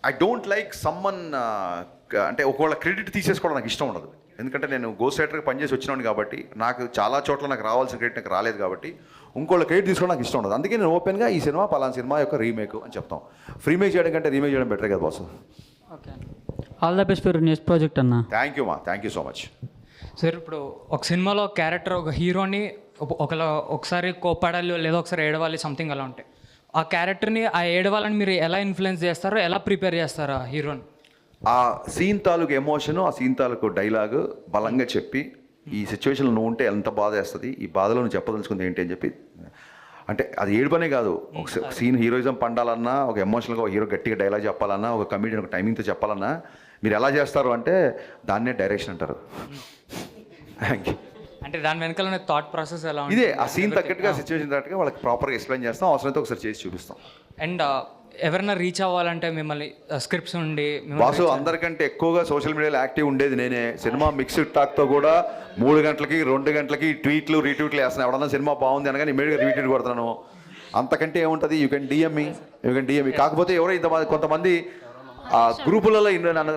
ఐ డోంట్ లైక్ సమ్మన్ అంటే ఒకవేళ క్రెడిట్ తీసేసుకోవడం నాకు ఇష్టం ఉండదు. ఎందుకంటే నేను గోస్ట్ రైటర్గా పనిచేసి వచ్చినాను కాబట్టి నాకు చాలా చోట్ల నాకు రావాల్సిన క్రెడిట్ నాకు రాలేదు కాబట్టి ఇంకోళ్ళ క్రెడిట్ తీసుకోవడం నాకు ఇష్టం ఉండదు. అందుకే నేను ఓపెన్గా ఈ సినిమా పలానా సినిమా యొక్క రీమేక్ అని చెప్తాం. ఫ్రీమేక్ చేయడం కంటే రీమేక్ చేయడం బెటర్ కదా boss. Okay, all the best for next project అన్న. Thank you thank you so much. Sir ఇప్పుడు ఒక సినిమాలో క్యారెక్టర్ ఒక హీరోని ఒకసారి కోపడాలి లేదా ఒకసారి ఏడవాలి సంథింగ్ అలా ఉంటాయి. ఆ క్యారెక్టర్ని ఆ ఏడవాలని మీరు ఎలా ఇన్ఫ్లుయెన్స్ చేస్తారో, ఎలా ప్రిపేర్ చేస్తారో ఆ హీరోని? ఆ సీన్ తాలూకు ఎమోషను, ఆ సీన్ తాలూకు డైలాగు బలంగా చెప్పి ఈ సిచ్యువేషన్లో నువ్వు ఉంటే ఎంత బాధ వేస్తుంది, ఈ బాధలో నువ్వు చెప్పదలుచుకుంది ఏంటి అని చెప్పి, అంటే అది ఏడుపనే కాదు, ఒక సీన్ హీరోయిజం పండాలన్నా, ఒక ఎమోషనల్గా ఒక హీరో గట్టిగా డైలాగ్ చెప్పాలన్నా, ఒక కమెడియన్ ఒక టైమింగ్తో చెప్పాలన్నా మీరు ఎలా చేస్తారు అంటే దాన్నే డైరెక్షన్ అంటారు. Thank you. అంటే దాని వెనకాల థాట్ ప్రాసెస్ ఎలా ఇదే ఆ సీన్ తగ్గట్టుగా సిచ్యువేషన్ తగ్గట్టుగా వాళ్ళకి ప్రాపర్గా ఎక్స్ప్లెయిన్ చేస్తాం, అవసరమైతే ఒకసారి చేసి చూపిస్తాం. అండ్ ఎవరైనా రీచ్ అవ్వాలంటే మిమ్మల్ని స్క్రిప్ట్స్ ఉండి బాసు అందరికంటే ఎక్కువగా సోషల్ మీడియాలో యాక్టివ్ ఉండేది నేనే. సినిమా మిక్స్డ్ టాక్తో కూడా 3 గంటలకి 2 గంటలకి ట్వీట్లు రీట్వీట్లు వేస్తున్నాను. ఎవడన్నా సినిమా బాగుంది అనగానే ఇమీడియట్గా రీట్వీట్ కొడుతున్నాను. అంతకంటే ఏముంటుంది, యూ కెన్ డిఎం మీ. కాకపోతే ఎవరో ఇంతమంది కొంతమంది ఆ గ్రూపులలో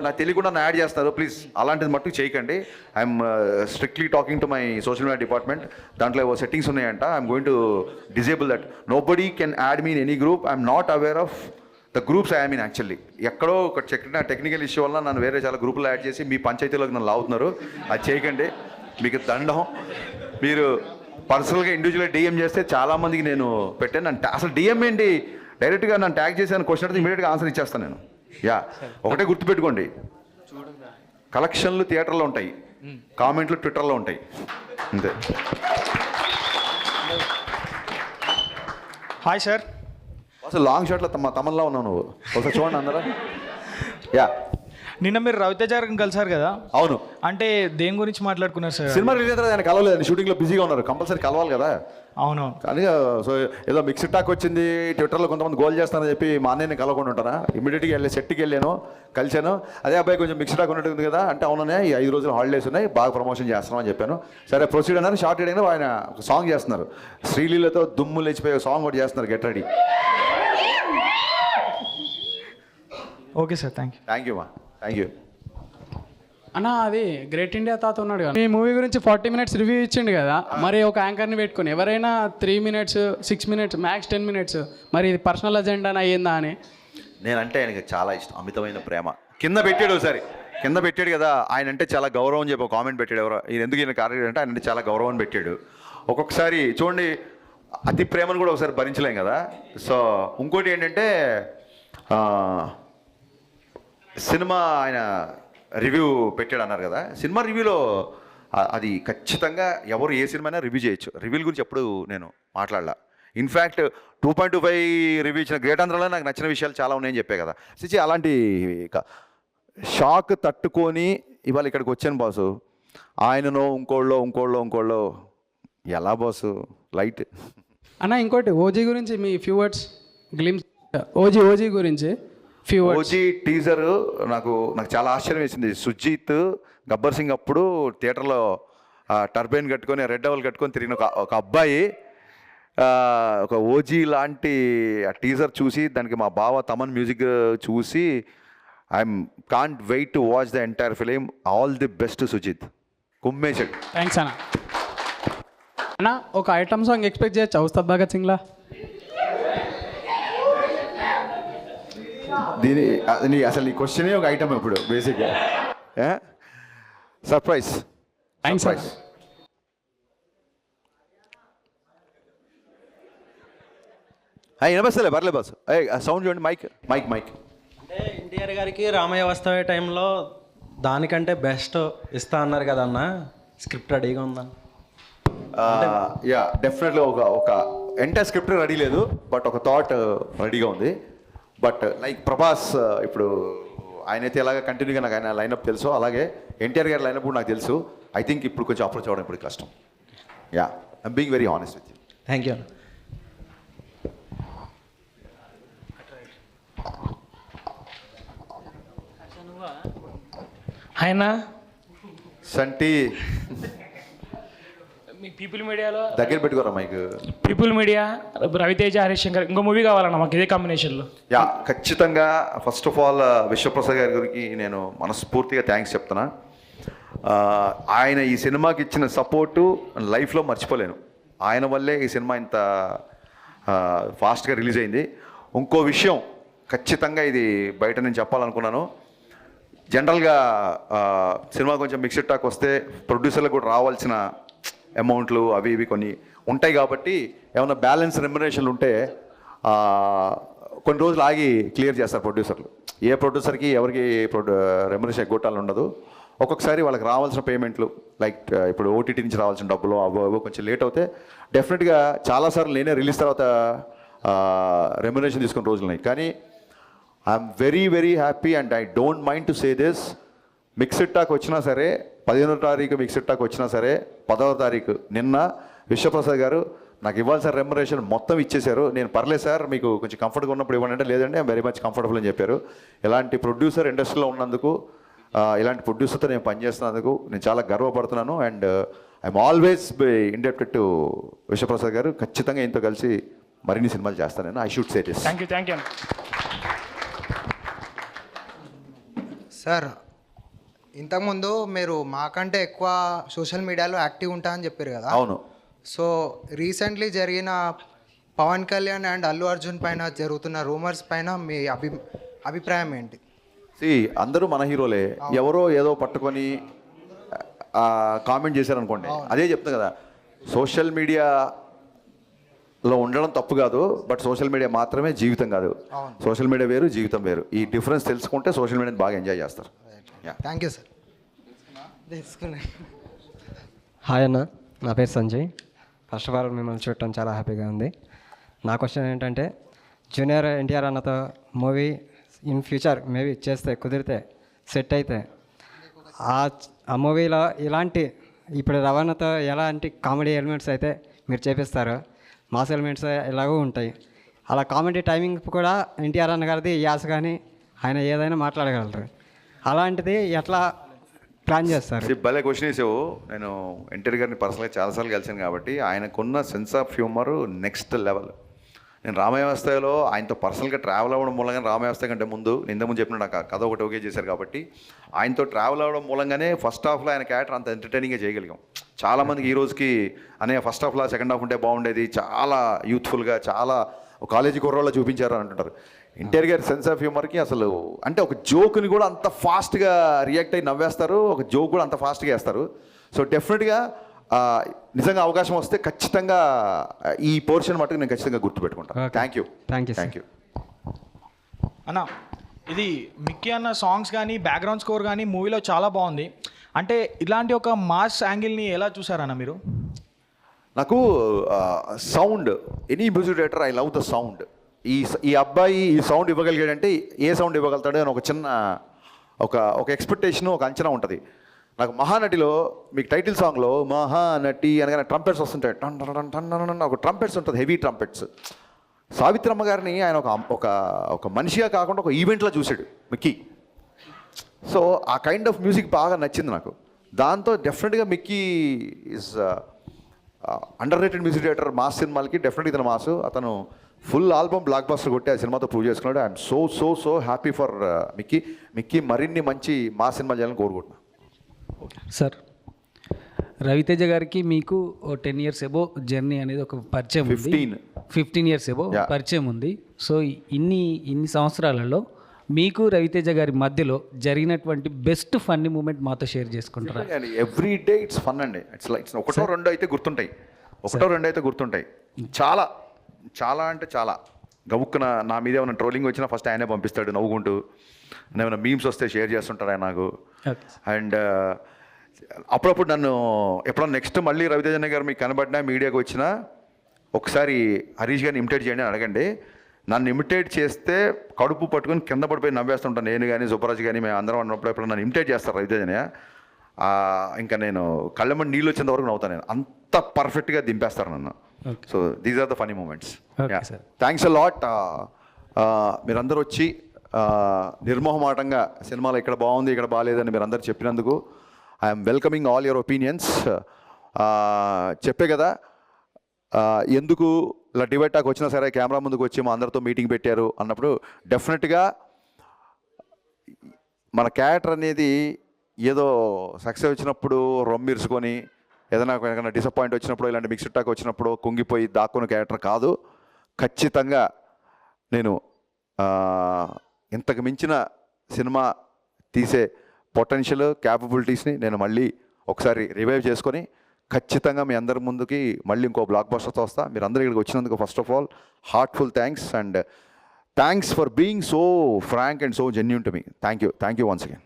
నాకు తెలియకుండా నన్ను యాడ్ చేస్తారు. ప్లీజ్ అలాంటిది మట్టుకు చేయకండి. I'm strictly talking to my social media department. దాంట్లో సెట్టింగ్స్ ఉన్నాయంట. I'm going to disable that. Nobody can add me in any group. I'm not aware of the groups I mean. Actually ఎక్కడో ఒక టెక్నికల్ ఇష్యూ వల్ల నన్ను వేరే చాలా గ్రూపులో యాడ్ చేసి మీ పంచాయతీలోకి నన్ను లాగుతున్నారు. అది చేయకండి, మీకు దండం. మీరు పర్సనల్గా ఇండివిజువల్గా డిఎం చేస్తే చాలామందికి నేను పెట్టాను. అసలు డిఎం ఏంటి, డైరెక్ట్గా నన్ను ట్యాగ్ చేశాను క్వశ్చన్ అడిగితే ఇమీడియట్గా ఆన్సర్ ఇచ్చేస్తాను నేను. ఒకటే గుర్తుపెట్టుకోండి, కలెక్షన్లు థియేటర్లో ఉంటాయి, కామెంట్లు ట్విట్టర్లో ఉంటాయి, అంతే. Hi sir. అసలు లాంగ్ షాట్లో తమన్లా ఉన్నావు నువ్వు, ఒకసారి చూడండి అందరూ. నిన్న మీరు రవితేజ గారిని కలిసారు కదా? అవును. అంటే దేని గురించి మాట్లాడుకున్నారు సార్? సినిమా రిలీజ్ అయితే ఆయన కలవలేదు, షూటింగ్లో బిజీగా ఉన్నారు. కంపల్సరీ కలవాలి కదా. అవును. కానీ సో ఏదో మిక్స్డ్ టాక్ వచ్చింది, ట్విట్టర్లో కొంతమంది గోల్ చేస్తానని చెప్పి మా అన్నయ్యని కలవకుండా ఉంటారా? ఇమీడియట్గా వెళ్ళి సెట్కి వెళ్ళాను, కలిశాను. అదే అబ్బాయి కొంచెం మిక్స్డ్ టాక్ ఉన్నట్టుంది కదా అంటే, అవుననే ఈ 5 రోజులు హాలిడేస్ ఉన్నాయి, బాగా ప్రమోషన్ చేస్తున్నాం అని చెప్పాను. సరే ప్రొసీడ్ అన్నారు. షార్ట్ అడిగినా ఆయన ఒక సాంగ్ చేస్తున్నారు, శ్రీలీలతో దుమ్ము లేచిపోయే సాంగ్ ఒకటి చేస్తున్నారు, get ready. Okay sir, thank you. Thank you మా, థ్యాంక్ యూ. అన్న అది గ్రేట్ ఇండియా తాత ఉన్నాడు కదా, మీ మూవీ గురించి 40 minutes రివ్యూ ఇచ్చిండు కదా, మరి ఒక యాంకర్ని పెట్టుకుని ఎవరైనా 3 minutes 6 minutes మ్యాక్స్ 10 minutes, మరి ఇది పర్సనల్ అజెండానా అయ్యిందా అని. నేనంటే ఆయనకి చాలా ఇష్టం, అమితమైన ప్రేమ. కింద పెట్టాడు ఒకసారి, కింద పెట్టాడు కదా, ఆయన అంటే చాలా గౌరవం అని చెప్పి ఒక కామెంట్ పెట్టాడు. ఎవరో ఈయన ఎందుకు ఈయన కార్యక్రమం అంటే ఆయన అంటే చాలా గౌరవం అని పెట్టాడు. ఒక్కొక్కసారి చూడండి, అతి ప్రేమను కూడా ఒకసారి భరించలేం కదా. సో ఇంకోటి ఏంటంటే సినిమా ఆయన రివ్యూ పెట్టాడు అన్నారు కదా, సినిమా రివ్యూలో అది ఖచ్చితంగా ఎవరు ఏ సినిమా అయినా రివ్యూ చేయొచ్చు. రివ్యూల గురించి ఎప్పుడు నేను మాట్లాడలా. ఇన్ఫ్యాక్ట్ 2.25 రివ్యూ ఇచ్చిన గ్రేట్ ఆంధ్రలో నాకు నచ్చిన విషయాలు చాలా ఉన్నాయని చెప్పే కదా. సిచి అలాంటి షాక్ తట్టుకొని ఇవాళ ఇక్కడికి వచ్చాను బాసు. ఆయనను ఇంకోళ్ళో ఎలా బాసు, లైట్. అన్న ఇంకోటి ఓజీ గురించి మీ ఫ్యూ వర్డ్స్ గ్లిమ్స్. ఓజీ గురించి ఓజీ టీజర్ నాకు చాలా ఆశ్చర్యం వేసింది. సుజీత్ గబ్బర్ సింగ్ అప్పుడు థియేటర్లో టర్బైన్ కట్టుకొని రెడ్ డవల్ కట్టుకొని తిరిగిన ఒక అబ్బాయి ఒక ఓజీ లాంటి ఆ టీజర్ చూసి దానికి మా బావ తమన్ మ్యూజిక్ చూసి I'm can't wait to watch the entire film. All the best Sujith, కుమ్మేశాడు. థ్యాంక్స్ అన్న. అన్న ఒక ఐటమ్ సాంగ్ ఎక్స్పెక్ట్ చేయొచ్చు ఉస్తాద్ భగత్ సింగ్లా? దీని అసలు ఈ క్వశ్చనే ఒక ఐటమ్ ఇప్పుడు బేసిక్గా. సర్ప్రైజ్. థ్యాంక్స్. వినపస్తలే, పర్లే బాస్. సౌండ్ చూడండి, మైక్. అంటే ఎన్టీఆర్ గారికి రామయ్య వస్తావే టైంలో దానికంటే బెస్ట్ ఇస్తా అన్నారు కదా అన్న, స్క్రిప్ట్ రెడీగా ఉందా? డెఫినెట్గా ఒక ఎంటైర్ స్క్రిప్ట్ రెడీ లేదు, బట్ ఒక థాట్ రెడీగా ఉంది. బట్ లైక్ ప్రభాస్ ఇప్పుడు ఆయనైతే ఎలాగ కంటిన్యూగా నాకు ఆయన లైనప్ తెలుసు, అలాగే ఎన్టీఆర్ గారి లైనప్ కూడా నాకు తెలుసు. ఐ థింక్ ఇప్పుడు కొంచెం అప్రోచ్ అవ్వడం ఇప్పుడు కష్టం. I'm being very honest with you. Thank you. ఆయన సంటి మీ పీపుల్ మీడియాలో దగ్గర పెట్టుకోరా mic. People media Ravi Teja Harish Shankar ఇంకో మూవీ కావాలన్నా మాకు ఇదే కాంబినేషన్లో. ఖచ్చితంగా ఫస్ట్ ఆఫ్ ఆల్ విశ్వప్రసాద్ గారి గురికి నేను మనస్ఫూర్తిగా థ్యాంక్స్ చెప్తున్నా. ఆయన ఈ సినిమాకి ఇచ్చిన సపోర్టు లైఫ్లో మర్చిపోలేను. ఆయన వల్లే ఈ సినిమా ఇంత ఫాస్ట్గా రిలీజ్ అయింది. ఇంకో విషయం ఖచ్చితంగా ఇది బయట నేను చెప్పాలనుకున్నాను. జనరల్గా సినిమా కొంచెం మిక్స్డ్ టాక్ వస్తే ప్రొడ్యూసర్లకు కూడా రావాల్సిన అమౌంట్లు అవి ఇవి కొన్ని ఉంటాయి కాబట్టి ఏమైనా బ్యాలెన్స్ రెమ్యునరేషన్లు ఉంటే కొన్ని రోజులు ఆగి క్లియర్ చేస్తారు ప్రొడ్యూసర్లు. ఏ ప్రొడ్యూసర్కి ఎవరికి రెమ్యునరేషన్ ఎగ్గొట్టాలని ఉండదు. ఒక్కొక్కసారి వాళ్ళకి రావాల్సిన పేమెంట్లు లైక్ ఇప్పుడు ఓటీటీ నుంచి రావాల్సిన డబ్బులు అవో కొంచెం లేట్ అవుతే డెఫినెట్గా చాలాసార్లు నేనే రిలీజ్ తర్వాత రెమ్యునరేషన్ తీసుకున్న రోజులు ఉన్నాయి. కానీ I'm very very happy and I don't mind to say this. Mixed talk వచ్చినా సరే 15వ తారీఖు మిక్స్డ్ టాక్ వచ్చినా సరే 10వ తారీఖు నిన్న విశ్వప్రసాద్ గారు నాకు ఇవ్వాల్సిన రెమ్యునరేషన్ మొత్తం ఇచ్చేశారు. నేను పర్లేదు సార్ మీకు కొంచెం కంఫర్ట్గా ఉన్నప్పుడు ఇవ్వండి అంటే లేదండి ఐమ్ వెరీ మచ్ కంఫర్టబుల్ అని చెప్పారు. ఇలాంటి ప్రొడ్యూసర్ ఇండస్ట్రీలో ఉన్నందుకు ఇలాంటి ప్రొడ్యూసర్తో నేను పనిచేస్తున్నందుకు నేను చాలా గర్వపడుతున్నాను. And I'm always indebted to Vishwaprasad గారు. ఖచ్చితంగా ఇంతో కలిసి మరిన్ని సినిమాలు చేస్తాను నేను. I should say this. Thank you. Sir ఇంతకుముందు మీరు మాకంటే ఎక్కువ సోషల్ మీడియాలో యాక్టివ్ ఉంటా అని చెప్పారు కదా. అవును. సో రీసెంట్లీ జరిగిన పవన్ కళ్యాణ్ అండ్ అల్లు అర్జున్ పైన జరుగుతున్న రూమర్స్ పైన మీ అభిప్రాయం ఏంటి? అందరూ మన హీరోలే, ఎవరో ఏదో పట్టుకొని కామెంట్ చేశారనుకోండి, అదే చెప్తాను కదా, సోషల్ మీడియాలో ఉండడం తప్పు కాదు, బట్ సోషల్ మీడియా మాత్రమే జీవితం కాదు. సోషల్ మీడియా వేరు, జీవితం వేరు. ఈ డిఫరెన్స్ తెలుసుకుంటే సోషల్ మీడియాని బాగా ఎంజాయ్ చేస్తారు. Thank you sir. హాయ్ అన్న, నా పేరు సంజయ్. ఫస్ట్ ఆఫ్ ఆల్ మిమ్మల్ని చూడటం చాలా హ్యాపీగా ఉంది. నా క్వశ్చన్ ఏంటంటే, జూనియర్ ఎన్టీఆర్ అన్నతో మూవీ ఇన్ ఫ్యూచర్ మేబీ చేస్తే కుదిరితే సెట్ అయితే ఆ మూవీలో ఇలాంటి ఇప్పుడు రవాణాతో ఎలాంటి కామెడీ ఎలిమెంట్స్ అయితే మీరు చేపిస్తారో మాస్ ఎలిమెంట్స్ ఎలాగో ఉంటాయి. అలా కామెడీ టైమింగ్ కూడా ఎన్టీఆర్ అన్న గారిది యాస కానీ ఆయన ఏదైనా మాట్లాడగలరు. అలాంటిది ఎట్లా ప్లాన్ చేస్తారు? భలే క్వశ్చన్ వేసావు. నేను ఎన్టీఆర్ గారిని పర్సనల్గా చాలాసార్లు కలిసాను కాబట్టి ఆయనకున్న sense of humour next level. నేను రామవ్యవస్థలో ఆయనతో పర్సనల్గా ట్రావెల్ అవ్వడం మూలంగా రామవ్యవస్థ కంటే ముందు ఇంతకుముందు చెప్పిన నాకు కథ ఒకటి ఓకే చేశారు కాబట్టి ఆయనతో ట్రావెల్ అవ్వడం మూలంగానే ఫస్ట్ హాఫ్లో ఆయన క్యారెక్టర్ అంత ఎంటర్టైనింగ్గా చేయగలిగాం. చాలామందికి ఈ రోజుకి అనే ఫస్ట్ హాఫ్లో సెకండ్ హాఫ్ ఉంటే బాగుండేది, చాలా యూత్ఫుల్గా చాలా కాలేజీ కుర్రోళ్ళ చూపించారు అని అంటుంటారు. ఎన్టీఆర్ గారి సెన్స్ ఆఫ్ హ్యూమర్కి అసలు అంటే ఒక జోక్ని కూడా అంత ఫాస్ట్గా రియాక్ట్ అయ్యి నవ్వేస్తారు, ఒక జోక్ కూడా అంత ఫాస్ట్గా వేస్తారు. సో డెఫినెట్గా నిజంగా అవకాశం వస్తే ఖచ్చితంగా ఈ పోర్షన్ మటుకు నేను ఖచ్చితంగా గుర్తుపెట్టుకుంటాను. Thank you. అన్న, ఇది మిక్కీ అన్న సాంగ్స్ కానీ బ్యాక్గ్రౌండ్ స్కోర్ కానీ మూవీలో చాలా బాగుంది. అంటే ఇలాంటి ఒక మాస్ యాంగిల్ని ఎలా చూసారన్న మీరు? నాకు sound, any music director I love the sound. ఈ అబ్బాయి ఈ సౌండ్ ఇవ్వగలిగాడంటే ఏ సౌండ్ ఇవ్వగలుగుతాడు అని ఒక చిన్న ఒక ఎక్స్పెక్టేషను, ఒక అంచనా ఉంటుంది. నాకు మహానటిలో మీకు టైటిల్ సాంగ్లో మహానటి అనగానే ట్రంపెట్స్ వస్తుంటాయి, టన్ టన్ టన్ టన్ ఒక ట్రంపెట్స్ ఉంటుంది, హెవీ ట్రంపెట్స్. సావిత్రమ్మ గారిని ఆయన ఒక మనిషిగా కాకుండా ఒక ఈవెంట్లో చూశాడు మిక్కీ. సో ఆ కైండ్ ఆఫ్ మ్యూజిక్ బాగా నచ్చింది నాకు. దాంతో డెఫినెట్గా Mickey is under rated music director. Mass సినిమాలకి డెఫినెట్గా ఇతను మాసు. అతను ఫుల్ ఆల్బమ్ బ్లాక్ బస్టర్ కొట్టి ఆ సినిమాతో ప్రూవ్ చేసుకున్నాడు. I'm so so so happy for Mickey మరిన్ని మంచి మాస్ సినిమాలు చేయాలని కోరుకుంటున్నాను. సార్, రవితేజ గారికి మీకు 10 years ఎబో జర్నీ అనేది ఒక పరిచయం ఉంది. 15 years ఎబో పరిచయం ఉంది. సో ఇన్ని సంవత్సరాలలో మీకు రవితేజ గారి మధ్యలో జరిగినటువంటి బెస్ట్ ఫన్నీ మూమెంట్ మాతో షేర్ చేసుకుంటారా? ఎవ్రీ డే ఇట్స్ ఫన్ అండి. ఇట్స్ ఒకటో రెండో అయితే గుర్తుంటాయి. చాలా చాలా అంటే చాలా గవుక్కున నా మీద ఏమైనా ట్రోలింగ్ వచ్చినా ఫస్ట్ ఆయనే పంపిస్తాడు నవ్వుకుంటూ. ఏమైనా మీమ్స్ వస్తే షేర్ చేస్తుంటారు ఆయన నాకు. అండ్ అప్పుడప్పుడు నన్ను ఎప్పుడన్నా నెక్స్ట్ మళ్ళీ రవితేజ గారు మీకు కనబడినా మీడియాకి వచ్చినా ఒకసారి హరీష్ గారిని ఇమిటేట్ చేయండి అని అడగండి. నన్ను ఇమిటేట్ చేస్తే కడుపు పట్టుకొని కింద పడిపోయి నవ్వేస్తుంటాను. నేను కానీ సుబ్బరాజు కానీ మేము అందరం అన్నప్పుడు ఎప్పుడు నన్ను ఇమిటేట్ చేస్తారు రవితేజనే. ఇంకా నేను కళ్ళెమ్మడి నీళ్ళు వచ్చేంత వరకు నవ్వుతాను. నేను అంత పర్ఫెక్ట్గా దింపేస్తారు నన్ను. So these are the funny moments. Thanks a lot. మీరందరూ వచ్చి నిర్మోహమాటంగా సినిమాలో ఇక్కడ బాగుంది ఇక్కడ బాగాలేదని మీరు అందరు చెప్పినందుకు I'm welcoming all your opinions. చెప్పే కదా ఎందుకు ఇలా డిబేట్ టాక్ వచ్చినా సరే కెమెరా ముందుకు వచ్చి మా అందరితో మీటింగ్ పెట్టారు అన్నప్పుడు డెఫినెట్గా మన క్యారెక్టర్ అనేది ఏదో సక్సెస్ వచ్చినప్పుడు రొమ్మిర్చుకొని ఏదైనా డిసప్పాయింట్ వచ్చినప్పుడు ఇలాంటి మిక్స్డ్ టాక్ వచ్చినప్పుడు కుంగిపోయి దాక్కున్న క్యారెక్టర్ కాదు. ఖచ్చితంగా నేను ఇంతకు మించిన సినిమా తీసే పొటెన్షియల్ క్యాపబిలిటీస్ని నేను మళ్ళీ ఒకసారి రివైవ్ చేసుకొని ఖచ్చితంగా మీ అందరి ముందుకి మళ్ళీ ఇంకో బ్లాక్ బస్టర్తో వస్తా. మీరు అందరూ ఇక్కడికి వచ్చినందుకు first of all heartful thanks. And thanks for being so frank and so genuine to me. Thank you once again.